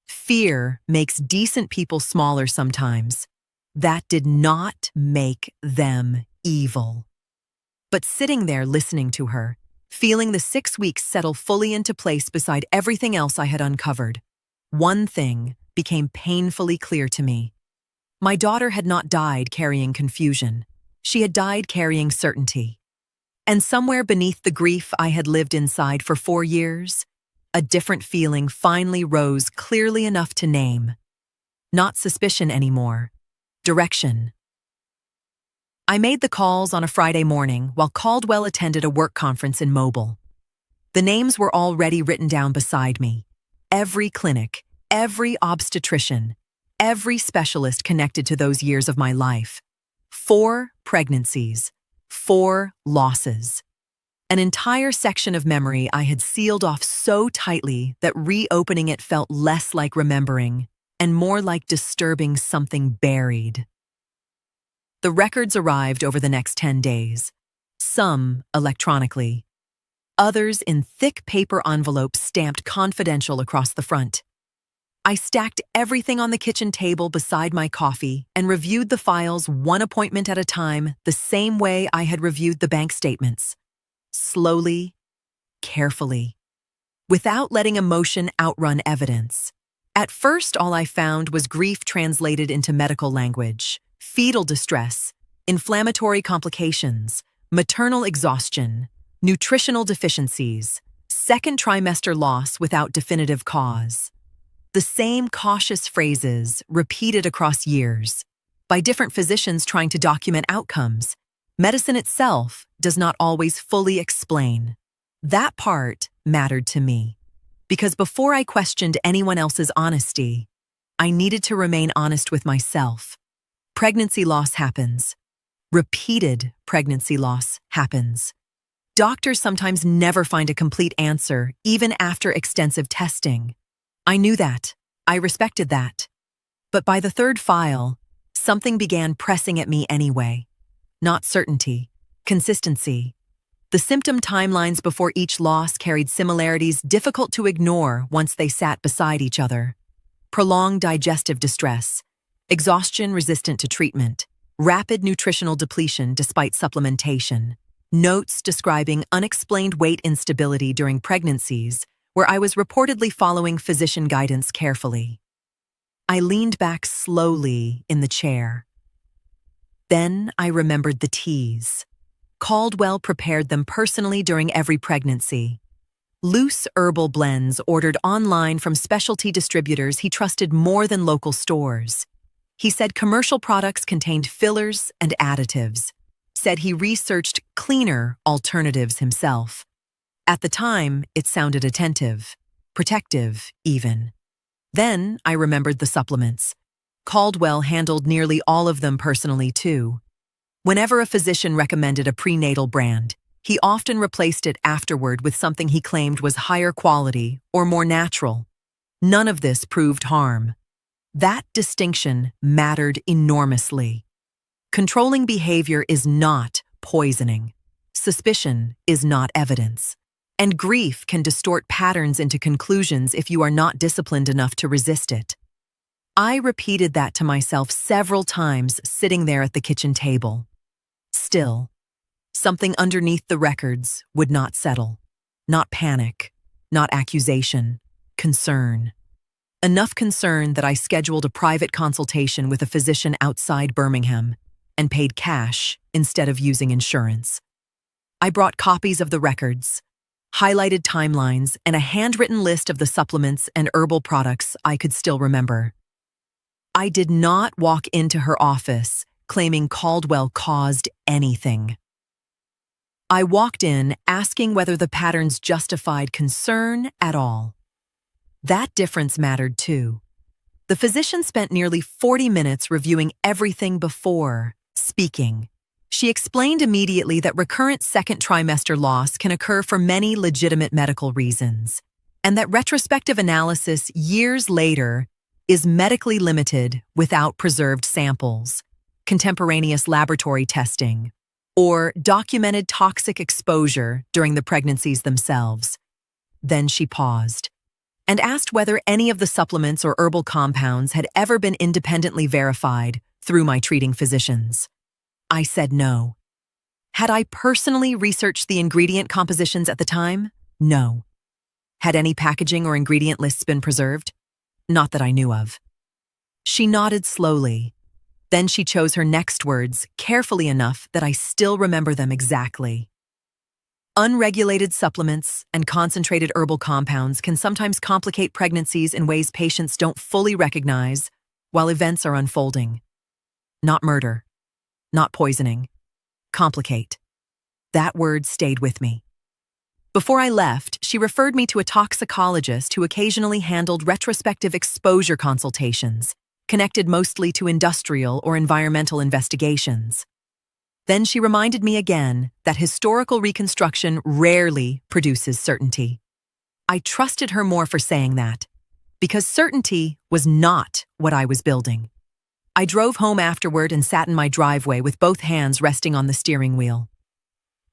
Fear makes decent people smaller sometimes. That did not make them evil. But sitting there listening to her, feeling the 6 weeks settle fully into place beside everything else I had uncovered, one thing became painfully clear to me. My daughter had not died carrying confusion. She had died carrying certainty. And somewhere beneath the grief I had lived inside for 4 years, a different feeling finally rose clearly enough to name. Not suspicion anymore. Direction. I made the calls on a Friday morning while Caldwell attended a work conference in Mobile. The names were already written down beside me. Every clinic, every obstetrician, every specialist connected to those years of my life. 4 pregnancies, 4 losses. An entire section of memory I had sealed off so tightly that reopening it felt less like remembering and more like disturbing something buried. The records arrived over the next 10 days, some electronically, others in thick paper envelopes stamped confidential across the front. I stacked everything on the kitchen table beside my coffee and reviewed the files one appointment at a time the same way I had reviewed the bank statements. Slowly, carefully, without letting emotion outrun evidence. At first, all I found was grief translated into medical language, fetal distress, inflammatory complications, maternal exhaustion, nutritional deficiencies, second trimester loss without definitive cause. The same cautious phrases repeated across years, by different physicians trying to document outcomes. Medicine itself does not always fully explain. That part mattered to me, because before I questioned anyone else's honesty, I needed to remain honest with myself. Pregnancy loss happens. Repeated pregnancy loss happens. Doctors sometimes never find a complete answer, even after extensive testing. I knew that. I respected that. But by the 3rd file, something began pressing at me anyway. Not certainty, Consistency. The symptom timelines before each loss carried similarities difficult to ignore once they sat beside each other. Prolonged digestive distress, exhaustion resistant to treatment, rapid nutritional depletion despite supplementation, notes describing unexplained weight instability during pregnancies where I was reportedly following physician guidance carefully. I leaned back slowly in the chair. Then I remembered the teas. Caldwell prepared them personally during every pregnancy. Loose herbal blends ordered online from specialty distributors he trusted more than local stores. He said commercial products contained fillers and additives. Said he researched cleaner alternatives himself. At the time, it sounded attentive, protective even. Then I remembered the supplements. Caldwell handled nearly all of them personally too. Whenever a physician recommended a prenatal brand, he often replaced it afterward with something he claimed was higher quality or more natural. None of this proved harm. That distinction mattered enormously. Controlling behavior is not poisoning. Suspicion is not evidence. And grief can distort patterns into conclusions if you are not disciplined enough to resist it. I repeated that to myself several times sitting there at the kitchen table. Still, something underneath the records would not settle. Not panic, not accusation, concern. Enough concern that I scheduled a private consultation with a physician outside Birmingham and paid cash instead of using insurance. I brought copies of the records, highlighted timelines, and a handwritten list of the supplements and herbal products I could still remember. I did not walk into her office claiming Caldwell caused anything. I walked in asking whether the patterns justified concern at all. That difference mattered too. The physician spent nearly 40 minutes reviewing everything before speaking. She explained immediately that recurrent second trimester loss can occur for many legitimate medical reasons, and that retrospective analysis years later is medically limited without preserved samples, contemporaneous laboratory testing, or documented toxic exposure during the pregnancies themselves. Then she paused and asked whether any of the supplements or herbal compounds had ever been independently verified through my treating physicians. I said no. Had I personally researched the ingredient compositions at the time? No. Had any packaging or ingredient lists been preserved? Not that I knew of. She nodded slowly. Then she chose her next words carefully enough that I still remember them exactly. Unregulated supplements and concentrated herbal compounds can sometimes complicate pregnancies in ways patients don't fully recognize while events are unfolding. Not murder. Not poisoning. Complicate. That word stayed with me. Before I left, she referred me to a toxicologist who occasionally handled retrospective exposure consultations, connected mostly to industrial or environmental investigations. Then she reminded me again that historical reconstruction rarely produces certainty. I trusted her more for saying that, because certainty was not what I was building. I drove home afterward and sat in my driveway with both hands resting on the steering wheel.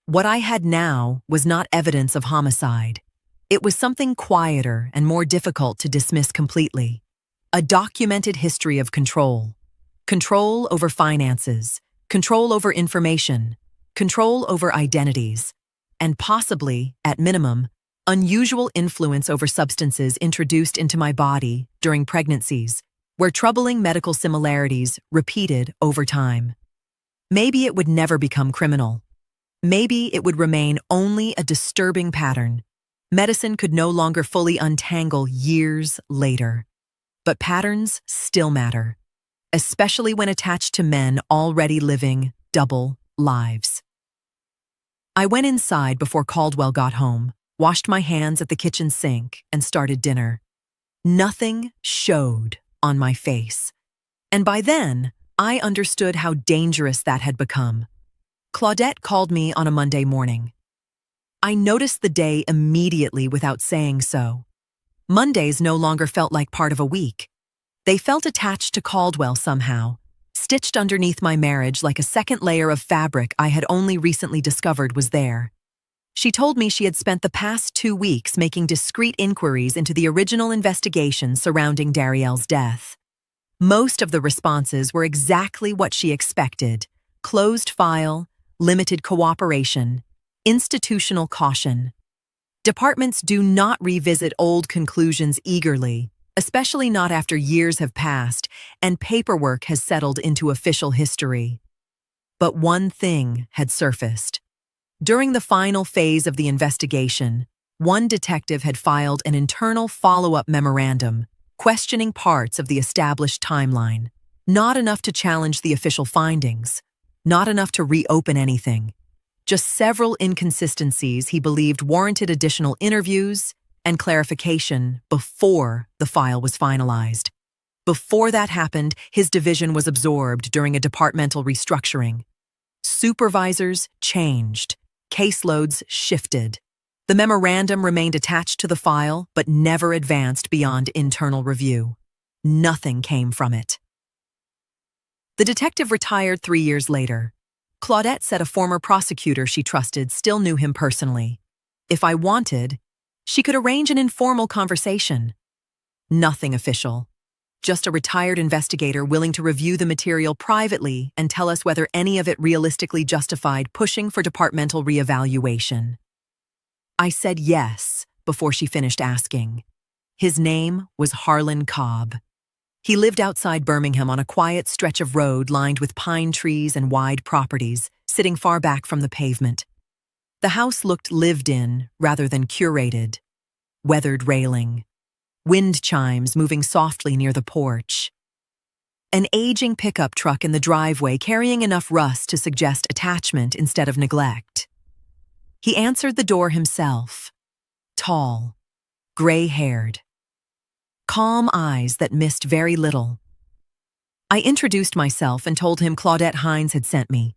What I had now was not evidence of homicide. It was something quieter and more difficult to dismiss completely. A documented history of control. Control over finances, control over information, control over identities, and possibly, at minimum, unusual influence over substances introduced into my body during pregnancies, where troubling medical similarities repeated over time. Maybe it would never become criminal. Maybe it would remain only a disturbing pattern. Medicine could no longer fully untangle years later. But patterns still matter, especially when attached to men already living double lives. I went inside before Caldwell got home, washed my hands at the kitchen sink, and started dinner. Nothing showed on my face. And by then, I understood how dangerous that had become. Claudette called me on a Monday morning. I noticed the day immediately without saying so. Mondays no longer felt like part of a week. They felt attached to Caldwell somehow, stitched underneath my marriage like a second layer of fabric I had only recently discovered was there. She told me she had spent the past 2 weeks making discreet inquiries into the original investigation surrounding Darielle's death. Most of the responses were exactly what she expected: closed file, limited cooperation, institutional caution. Departments do not revisit old conclusions eagerly, especially not after years have passed and paperwork has settled into official history. But one thing had surfaced. During the final phase of the investigation, one detective had filed an internal follow-up memorandum, questioning parts of the established timeline. Not enough to challenge the official findings, not enough to reopen anything. Just several inconsistencies he believed warranted additional interviews and clarification before the file was finalized. Before that happened, his division was absorbed during a departmental restructuring. Supervisors changed. Caseloads shifted. The memorandum remained attached to the file, but never advanced beyond internal review. Nothing came from it. The detective retired 3 years later. Claudette said a former prosecutor she trusted still knew him personally. If I wanted, she could arrange an informal conversation. Nothing official. Just a retired investigator willing to review the material privately and tell us whether any of it realistically justified pushing for departmental reevaluation. I said yes before she finished asking. His name was Harlan Cobb. He lived outside Birmingham on a quiet stretch of road lined with pine trees and wide properties, sitting far back from the pavement. The house looked lived in rather than curated. Weathered railing. Wind chimes moving softly near the porch. An aging pickup truck in the driveway carrying enough rust to suggest attachment instead of neglect. He answered the door himself. Tall, gray-haired. Calm eyes that missed very little. I introduced myself and told him Claudette Hines had sent me.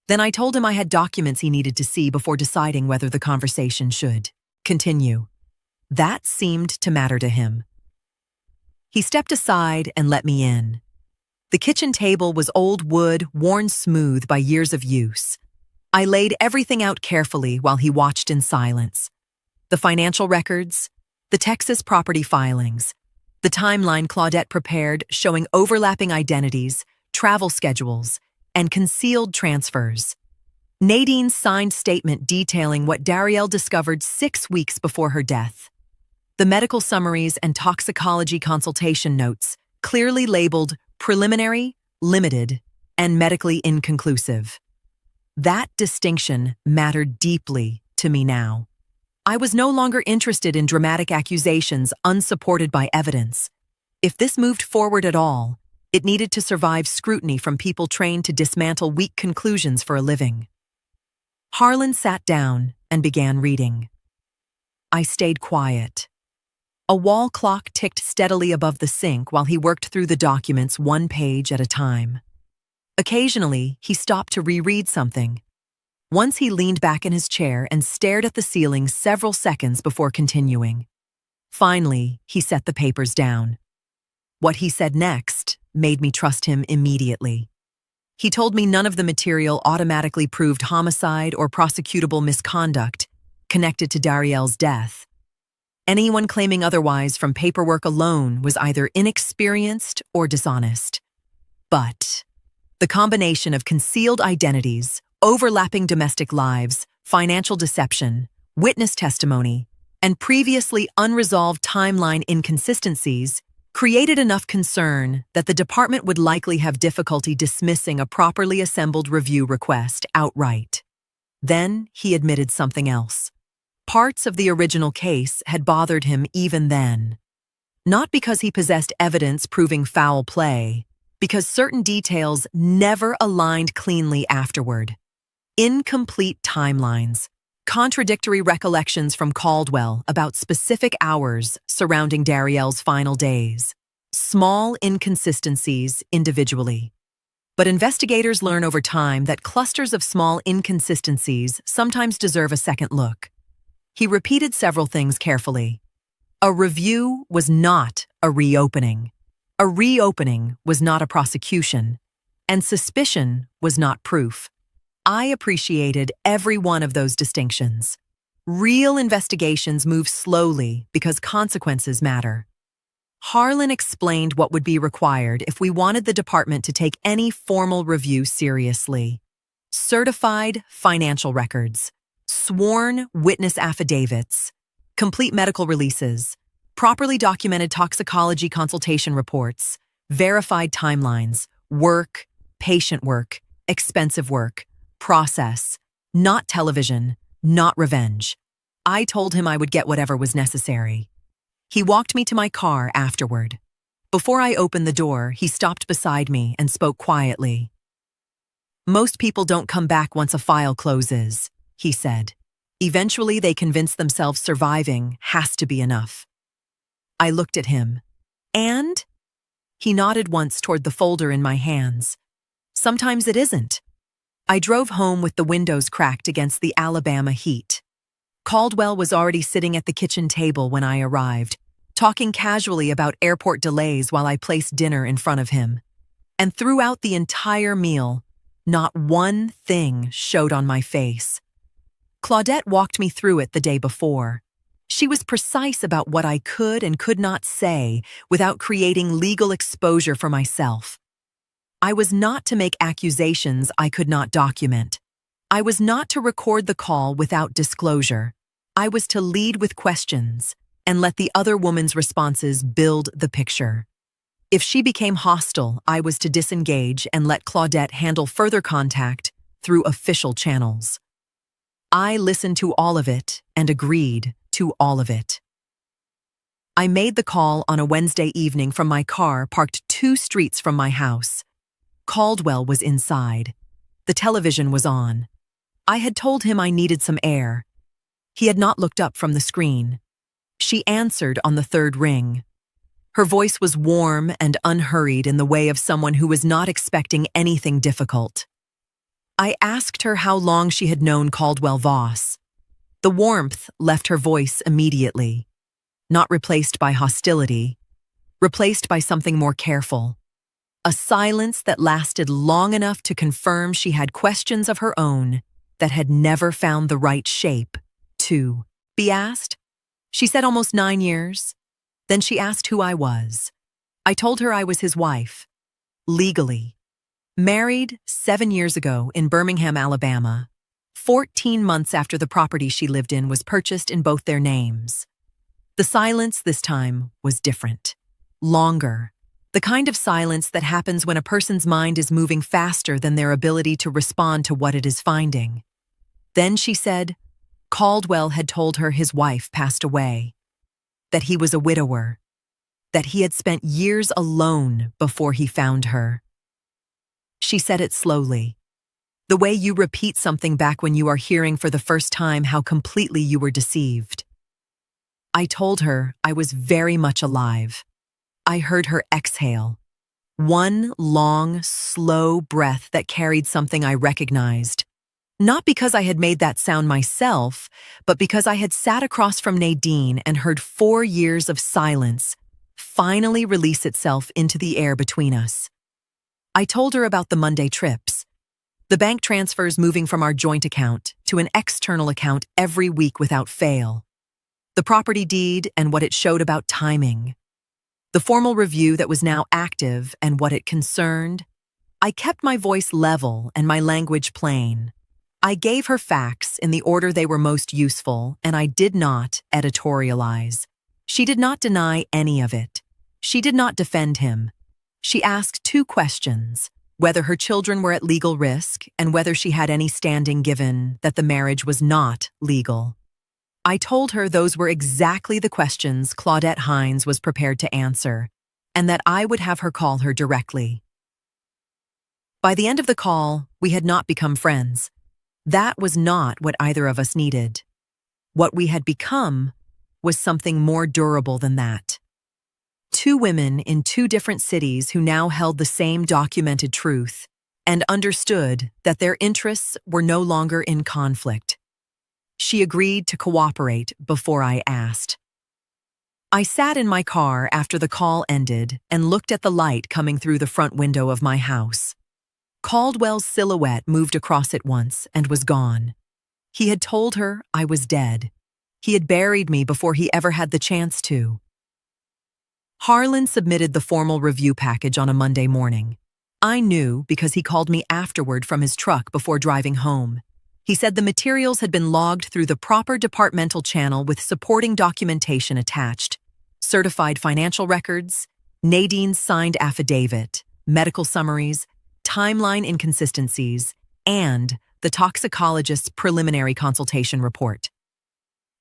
Then I told him I had documents he needed to see before deciding whether the conversation should continue. That seemed to matter to him. He stepped aside and let me in. The kitchen table was old wood, worn smooth by years of use. I laid everything out carefully while he watched in silence. The financial records, the Texas property filings, the timeline Claudette prepared showing overlapping identities, travel schedules, and concealed transfers. Nadine's signed statement detailing what Darielle discovered 6 weeks before her death. The medical summaries and toxicology consultation notes, clearly labeled preliminary, limited, and medically inconclusive. That distinction mattered deeply to me now. I was no longer interested in dramatic accusations unsupported by evidence. If this moved forward at all, it needed to survive scrutiny from people trained to dismantle weak conclusions for a living. Harlan sat down and began reading. I stayed quiet. A wall clock ticked steadily above the sink while he worked through the documents 1 page at a time. Occasionally, he stopped to reread something. Once he leaned back in his chair and stared at the ceiling several seconds before continuing. Finally, he set the papers down. What he said next made me trust him immediately. He told me none of the material automatically proved homicide or prosecutable misconduct connected to Darielle's death. Anyone claiming otherwise from paperwork alone was either inexperienced or dishonest. But the combination of concealed identities, overlapping domestic lives, financial deception, witness testimony, and previously unresolved timeline inconsistencies created enough concern that the department would likely have difficulty dismissing a properly assembled review request outright. Then he admitted something else. Parts of the original case had bothered him even then. Not because he possessed evidence proving foul play, because certain details never aligned cleanly afterward. Incomplete timelines, contradictory recollections from Caldwell about specific hours surrounding Darielle's final days, small inconsistencies individually. But investigators learn over time that clusters of small inconsistencies sometimes deserve a second look. He repeated several things carefully. A review was not a reopening. A reopening was not a prosecution. and suspicion was not proof. I appreciated every one of those distinctions. Real investigations move slowly because consequences matter. Harlan explained what would be required if we wanted the department to take any formal review seriously. Certified financial records, sworn witness affidavits, complete medical releases, properly documented toxicology consultation reports, verified timelines, work, patient work, expensive work, process, not television, not revenge. I told him I would get whatever was necessary. He walked me to my car afterward. Before I opened the door, he stopped beside me and spoke quietly. "Most people don't come back once a file closes," he said. "Eventually they convince themselves surviving has to be enough." I looked at him. "And?" He nodded once toward the folder in my hands. "Sometimes it isn't." I drove home with the windows cracked against the Alabama heat. Caldwell was already sitting at the kitchen table when I arrived, talking casually about airport delays while I placed dinner in front of him. And throughout the entire meal, not one thing showed on my face. Claudette walked me through it the day before. She was precise about what I could and could not say without creating legal exposure for myself. I was not to make accusations I could not document. I was not to record the call without disclosure. I was to lead with questions and let the other woman's responses build the picture. If she became hostile, I was to disengage and let Claudette handle further contact through official channels. I listened to all of it and agreed to all of it. I made the call on a Wednesday evening from my car parked 2 streets from my house. Caldwell was inside. The television was on. I had told him I needed some air. He had not looked up from the screen. She answered on the 3rd ring. Her voice was warm and unhurried in the way of someone who was not expecting anything difficult. I asked her how long she had known Caldwell Voss. The warmth left her voice immediately, not replaced by hostility, replaced by something more careful. A silence that lasted long enough to confirm she had questions of her own that had never found the right shape to be asked. She said almost 9 years. Then she asked who I was. I told her I was his wife, legally. Married 7 years ago in Birmingham, Alabama, 14 months after the property she lived in was purchased in both their names. The silence this time was different, longer. The kind of silence that happens when a person's mind is moving faster than their ability to respond to what it is finding. Then she said, Caldwell had told her his wife passed away, that he was a widower, that he had spent years alone before he found her. She said it slowly, the way you repeat something back when you are hearing for the first time how completely you were deceived. I told her I was very much alive. I heard her exhale, one long, slow breath that carried something I recognized. Not because I had made that sound myself, but because I had sat across from Nadine and heard 4 years of silence finally release itself into the air between us. I told her about the Monday trips, the bank transfers moving from our joint account to an external account every week without fail, the property deed and what it showed about timing, the formal review that was now active and what it concerned. I kept my voice level and my language plain. I gave her facts in the order they were most useful, and I did not editorialize. She did not deny any of it. She did not defend him. She asked 2 questions, whether her children were at legal risk and whether she had any standing given that the marriage was not legal. I told her those were exactly the questions Claudette Hines was prepared to answer, and that I would have her call her directly. By the end of the call, we had not become friends. That was not what either of us needed. What we had become was something more durable than that. 2 women in 2 different cities who now held the same documented truth and understood that their interests were no longer in conflict. She agreed to cooperate before I asked. I sat in my car after the call ended and looked at the light coming through the front window of my house. Caldwell's silhouette moved across it once and was gone. He had told her I was dead. He had buried me before he ever had the chance to. Harlan submitted the formal review package on a Monday morning. I knew because he called me afterward from his truck before driving home. He said the materials had been logged through the proper departmental channel with supporting documentation attached: certified financial records, Nadine's signed affidavit, medical summaries, timeline inconsistencies, and the toxicologist's preliminary consultation report.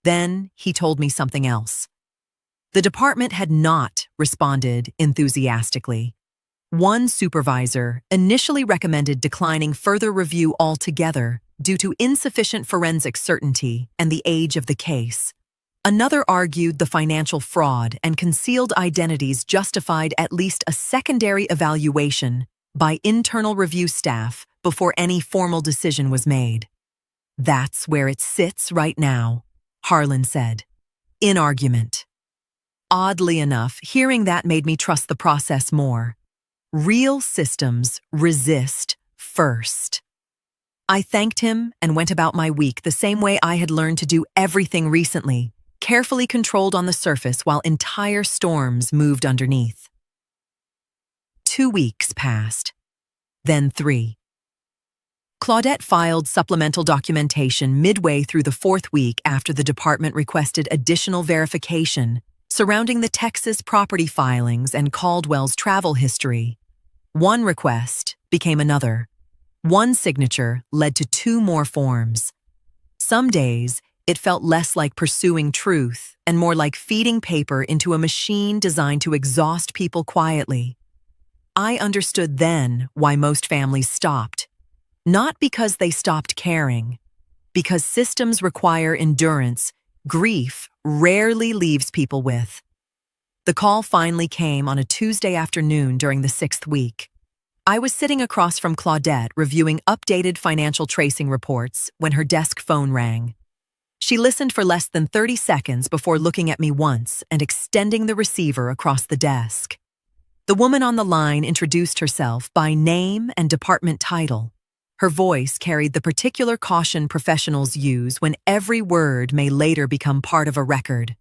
Then he told me something else. The department had not responded enthusiastically. One supervisor initially recommended declining further review altogether due to insufficient forensic certainty and the age of the case. Another argued the financial fraud and concealed identities justified at least a secondary evaluation by internal review staff before any formal decision was made. That's where it sits right now, Harlan said, in argument. Oddly enough, hearing that made me trust the process more. Real systems resist first. I thanked him and went about my week the same way I had learned to do everything recently, carefully controlled on the surface while entire storms moved underneath. 2 weeks passed, then 3. Claudette filed supplemental documentation midway through the 4th week after the department requested additional verification surrounding the Texas property filings and Caldwell's travel history. One request became another. One signature led to 2 more forms. Some days, it felt less like pursuing truth and more like feeding paper into a machine designed to exhaust people quietly. I understood then why most families stopped. Not because they stopped caring. Because systems require endurance, grief rarely leaves people with. The call finally came on a Tuesday afternoon during the 6th week. I was sitting across from Claudette reviewing updated financial tracing reports when her desk phone rang. She listened for less than 30 seconds before looking at me once and extending the receiver across the desk. The woman on the line introduced herself by name and department title. Her voice carried the particular caution professionals use when every word may later become part of a record.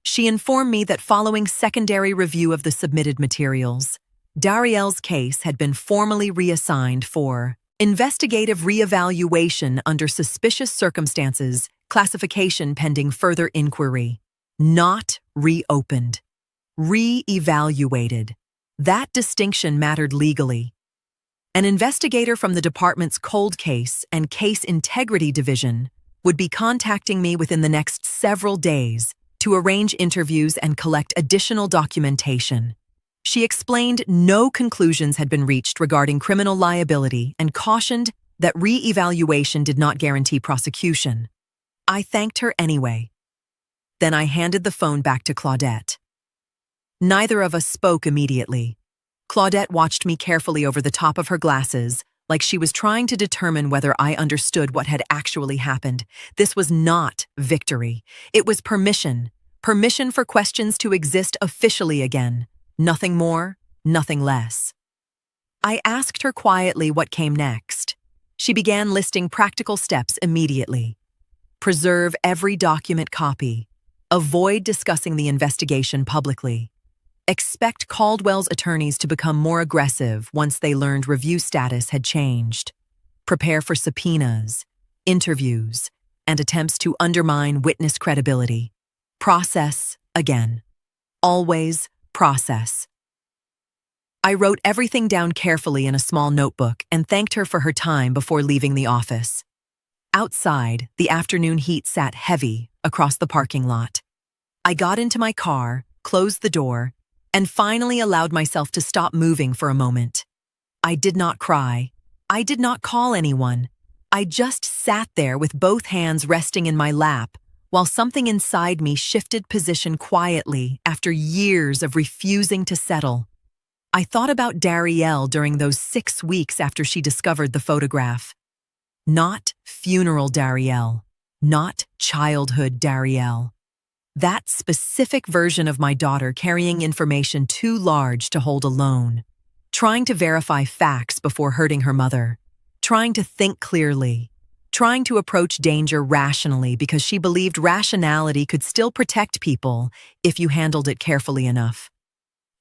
She informed me that following secondary review of the submitted materials, Darielle's case had been formally reassigned for investigative reevaluation under suspicious circumstances, classification pending further inquiry. Not reopened. Re-evaluated. That distinction mattered legally. An investigator from the department's cold case and case integrity division would be contacting me within the next several days to arrange interviews and collect additional documentation. She explained no conclusions had been reached regarding criminal liability and cautioned that re-evaluation did not guarantee prosecution. I thanked her anyway. Then I handed the phone back to Claudette. Neither of us spoke immediately. Claudette watched me carefully over the top of her glasses, like she was trying to determine whether I understood what had actually happened. This was not victory. It was permission. Permission for questions to exist officially again. Nothing more, nothing less. I asked her quietly what came next. She began listing practical steps immediately. Preserve every document copy. Avoid discussing the investigation publicly. Expect Caldwell's attorneys to become more aggressive once they learned review status had changed. Prepare for subpoenas, interviews, and attempts to undermine witness credibility. Process again. Always process. I wrote everything down carefully in a small notebook and thanked her for her time before leaving the office. Outside, the afternoon heat sat heavy across the parking lot. I got into my car, closed the door, and finally allowed myself to stop moving for a moment. I did not cry. I did not call anyone. I just sat there with both hands resting in my lap while something inside me shifted position quietly after years of refusing to settle. I thought about Darielle during those 6 weeks after she discovered the photograph. Not funeral Darielle, not childhood Darielle. That specific version of my daughter carrying information too large to hold alone. trying to verify facts before hurting her mother, trying to think clearly, trying to approach danger rationally because she believed rationality could still protect people if you handled it carefully enough.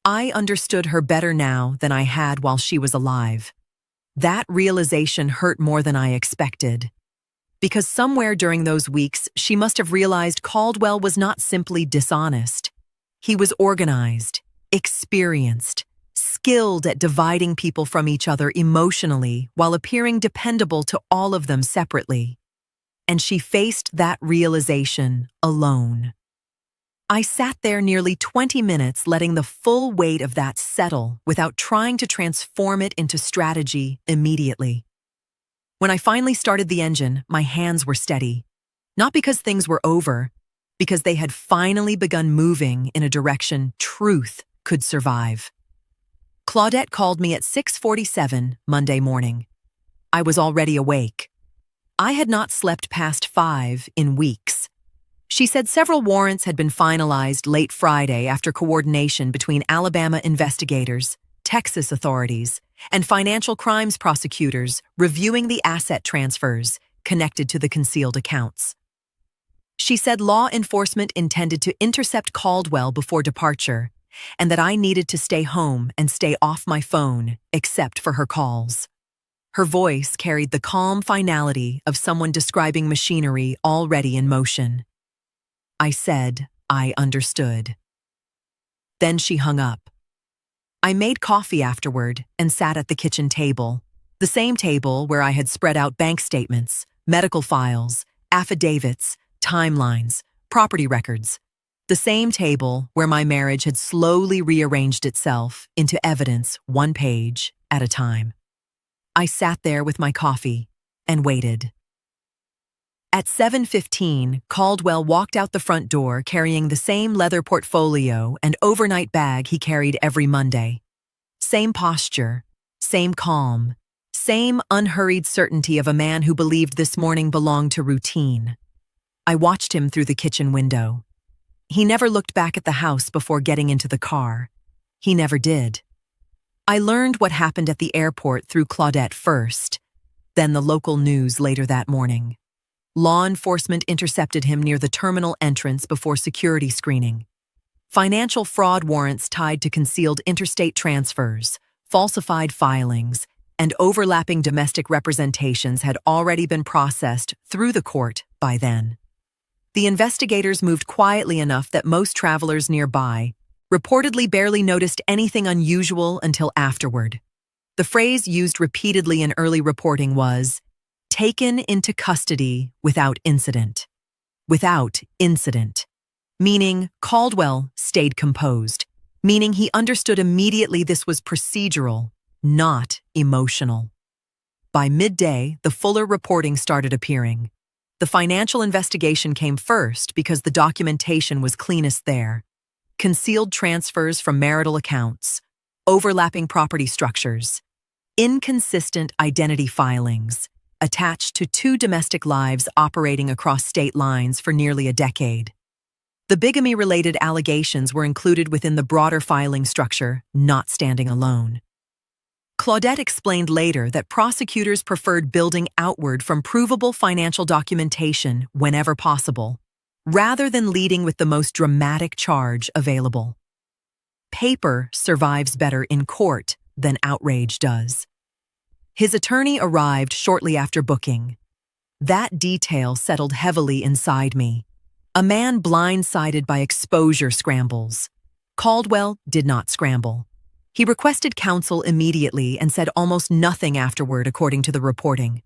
I understood her better now than I had while she was alive. That realization hurt more than I expected. Because somewhere during those weeks, she must have realized Caldwell was not simply dishonest. He was organized, experienced, skilled at dividing people from each other emotionally while appearing dependable to all of them separately. And she faced that realization alone. I sat there nearly 20 minutes letting the full weight of that settle without trying to transform it into strategy immediately. When I finally started the engine, my hands were steady. Not because things were over, because they had finally begun moving in a direction truth could survive. Claudette called me at 6:47 Monday morning. I was already awake. I had not slept past 5 in weeks. She said several warrants had been finalized late Friday after coordination between Alabama investigators, Texas authorities, and financial crimes prosecutors reviewing the asset transfers connected to the concealed accounts. She said law enforcement intended to intercept Caldwell before departure, and that I needed to stay home and stay off my phone except for her calls. Her voice carried the calm finality of someone describing machinery already in motion. I said I understood. Then she hung up. I made coffee afterward and sat at the kitchen table, the same table where I had spread out bank statements, medical files, affidavits, timelines, property records. The same table where my marriage had slowly rearranged itself into evidence 1 page at a time. I sat there with my coffee and waited. At 7:15, Caldwell walked out the front door carrying the same leather portfolio and overnight bag he carried every Monday. Same posture, same calm, same unhurried certainty of a man who believed this morning belonged to routine. I watched him through the kitchen window. He never looked back at the house before getting into the car. He never did. I learned what happened at the airport through Claudette first, then the local news later that morning. Law enforcement intercepted him near the terminal entrance before security screening. Financial fraud warrants tied to concealed interstate transfers, falsified filings, and overlapping domestic representations had already been processed through the court by then. The investigators moved quietly enough that most travelers nearby reportedly barely noticed anything unusual until afterward. The phrase used repeatedly in early reporting was, "taken into custody without incident." Without incident. Meaning Caldwell stayed composed. Meaning he understood immediately this was procedural, not emotional. By midday, the fuller reporting started appearing. The financial investigation came first because the documentation was cleanest there. Concealed transfers from marital accounts, overlapping property structures, inconsistent identity filings, attached to 2 domestic lives operating across state lines for nearly a decade. The bigamy-related allegations were included within the broader filing structure, not standing alone. Claudette explained later that prosecutors preferred building outward from provable financial documentation whenever possible, rather than leading with the most dramatic charge available. Paper survives better in court than outrage does. His attorney arrived shortly after booking. That detail settled heavily inside me. A man blindsided by exposure scrambles. Caldwell did not scramble. He requested counsel immediately and said almost nothing afterward, according to the reporting.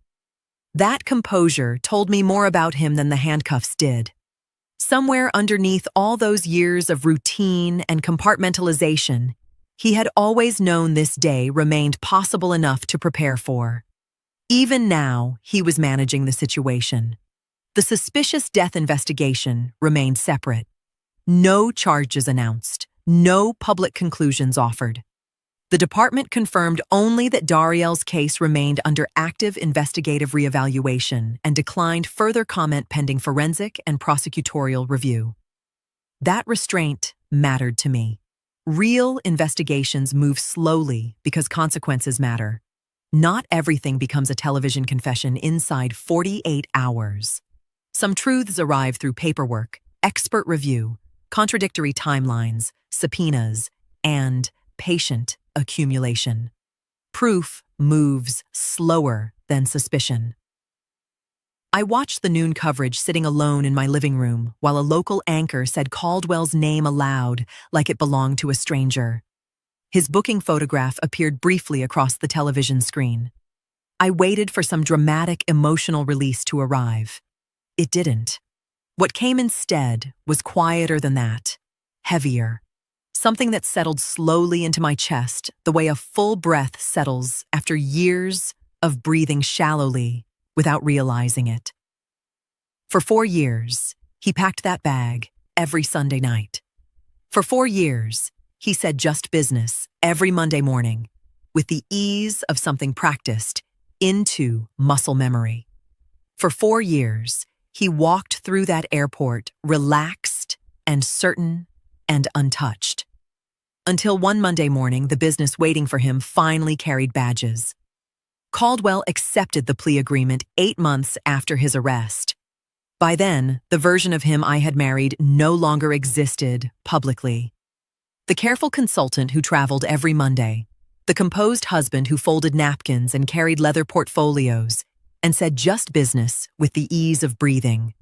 That composure told me more about him than the handcuffs did. Somewhere underneath all those years of routine and compartmentalization, he had always known this day remained possible enough to prepare for. Even now, he was managing the situation. The suspicious death investigation remained separate. No charges announced, no public conclusions offered. The department confirmed only that Dariel's case remained under active investigative reevaluation and declined further comment pending forensic and prosecutorial review. That restraint mattered to me. Real investigations move slowly because consequences matter. Not everything becomes a television confession inside 48 hours. Some truths arrive through paperwork, expert review, contradictory timelines, subpoenas, and patient accumulation. Proof moves slower than suspicion. I watched the noon coverage sitting alone in my living room while a local anchor said Caldwell's name aloud like it belonged to a stranger. His booking photograph appeared briefly across the television screen. I waited for some dramatic emotional release to arrive. It didn't. What came instead was quieter than that, heavier. Something that settled slowly into my chest the way a full breath settles after years of breathing shallowly without realizing it. For 4 years, he packed that bag every Sunday night. For 4 years, he said just business every Monday morning, with the ease of something practiced into muscle memory. For 4 years, he walked through that airport relaxed and certain and untouched. Until one Monday morning, the business waiting for him finally carried badges. Caldwell accepted the plea agreement 8 months after his arrest. By then, the version of him I had married no longer existed publicly. The careful consultant who traveled every Monday, the composed husband who folded napkins and carried leather portfolios and said just business with the ease of breathing.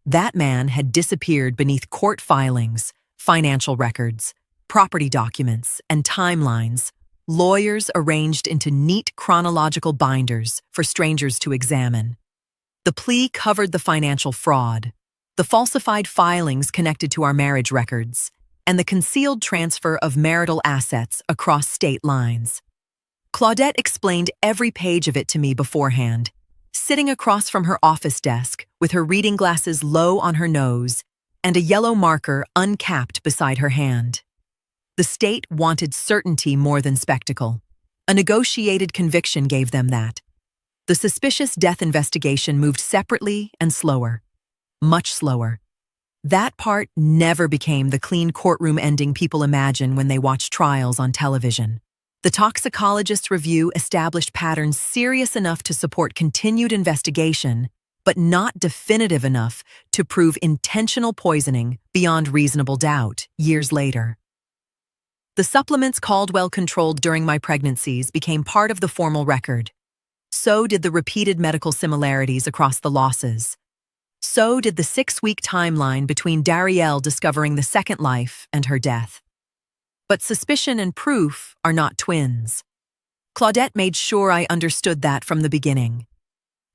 That man had disappeared beneath court filings, financial records, property documents, and timelines, lawyers arranged into neat chronological binders for strangers to examine. The plea covered the financial fraud, the falsified filings connected to our marriage records, and the concealed transfer of marital assets across state lines. Claudette explained every page of it to me beforehand, sitting across from her office desk with her reading glasses low on her nose and a yellow marker uncapped beside her hand. The state wanted certainty more than spectacle. A negotiated conviction gave them that. The suspicious death investigation moved separately and slower, much slower. That part never became the clean courtroom ending people imagine when they watch trials on television. The toxicologist's review established patterns serious enough to support continued investigation, but not definitive enough to prove intentional poisoning beyond reasonable doubt years later. The supplements Caldwell controlled during my pregnancies became part of the formal record. So did the repeated medical similarities across the losses. So did the 6-week timeline between Darielle discovering the second life and her death. But suspicion and proof are not twins. Claudette made sure I understood that from the beginning.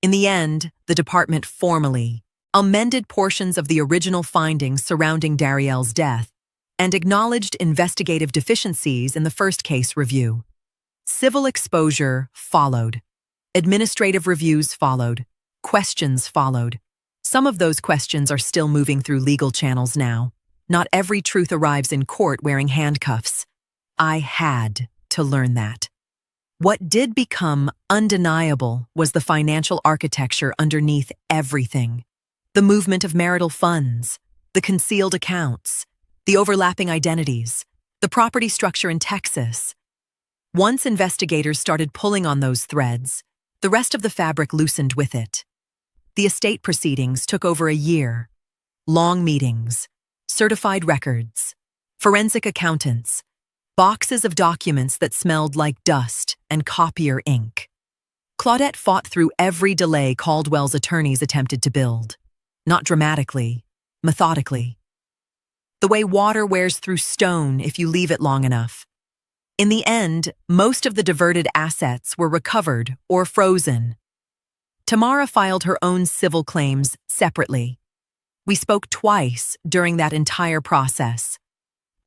In the end, the department formally amended portions of the original findings surrounding Darielle's death and acknowledged investigative deficiencies in the first case review. Civil exposure followed. Administrative reviews followed. Questions followed. Some of those questions are still moving through legal channels now. Not every truth arrives in court wearing handcuffs. I had to learn that. What did become undeniable was the financial architecture underneath everything. The movement of marital funds, the concealed accounts, the overlapping identities, the property structure in Texas. Once investigators started pulling on those threads, the rest of the fabric loosened with it. The estate proceedings took over a year. Long meetings, certified records, forensic accountants, boxes of documents that smelled like dust and copier ink. Claudette fought through every delay Caldwell's attorneys attempted to build. Not dramatically, methodically. The way water wears through stone if you leave it long enough. In the end, most of the diverted assets were recovered or frozen. Tamara filed her own civil claims separately. We spoke twice during that entire process.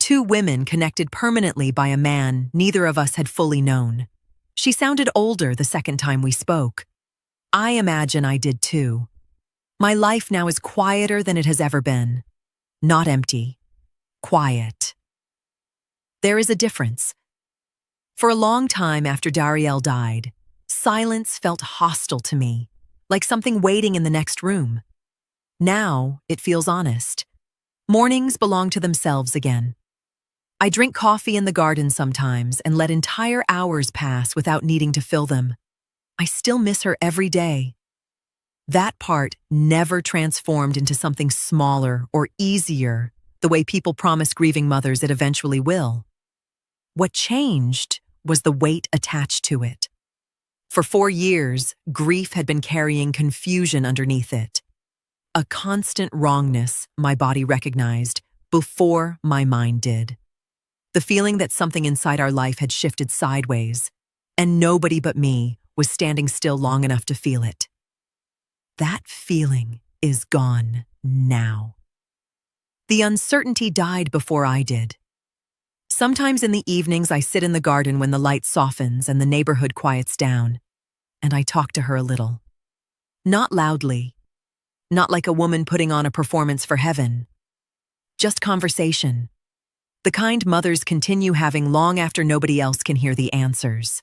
2 women connected permanently by a man neither of us had fully known. She sounded older the second time we spoke. I imagine I did too. My life now is quieter than it has ever been. Not empty. Quiet. There is a difference. For a long time after Darielle died, silence felt hostile to me, like something waiting in the next room. Now it feels honest. Mornings belong to themselves again. I drink coffee in the garden sometimes and let entire hours pass without needing to fill them. I still miss her every day. That part never transformed into something smaller or easier, the way people promise grieving mothers it eventually will. What changed was the weight attached to it. For 4 years, grief had been carrying confusion underneath it. A constant wrongness my body recognized before my mind did. The feeling that something inside our life had shifted sideways, and nobody but me was standing still long enough to feel it. That feeling is gone now. The uncertainty died before I did. Sometimes in the evenings I sit in the garden when the light softens and the neighborhood quiets down, and I talk to her a little. Not loudly, not like a woman putting on a performance for heaven. Just conversation. The kind mothers continue having long after nobody else can hear the answers.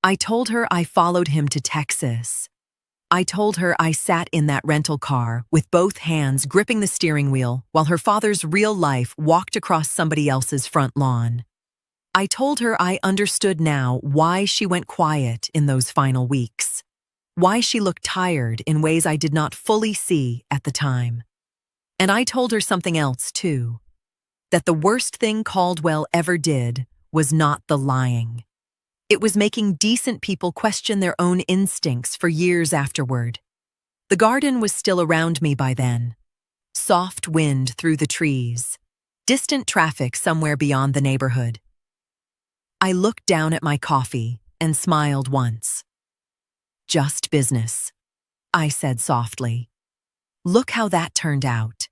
I told her I followed him to Texas. I told her I sat in that rental car with both hands gripping the steering wheel while her father's real life walked across somebody else's front lawn. I told her I understood now why she went quiet in those final weeks, why she looked tired in ways I did not fully see at the time. And I told her something else, too, that the worst thing Caldwell ever did was not the lying. It was making decent people question their own instincts for years afterward. The garden was still around me by then. Soft wind through the trees, distant traffic somewhere beyond the neighborhood. I looked down at my coffee and smiled once. "Just business," I said softly. "Look how that turned out."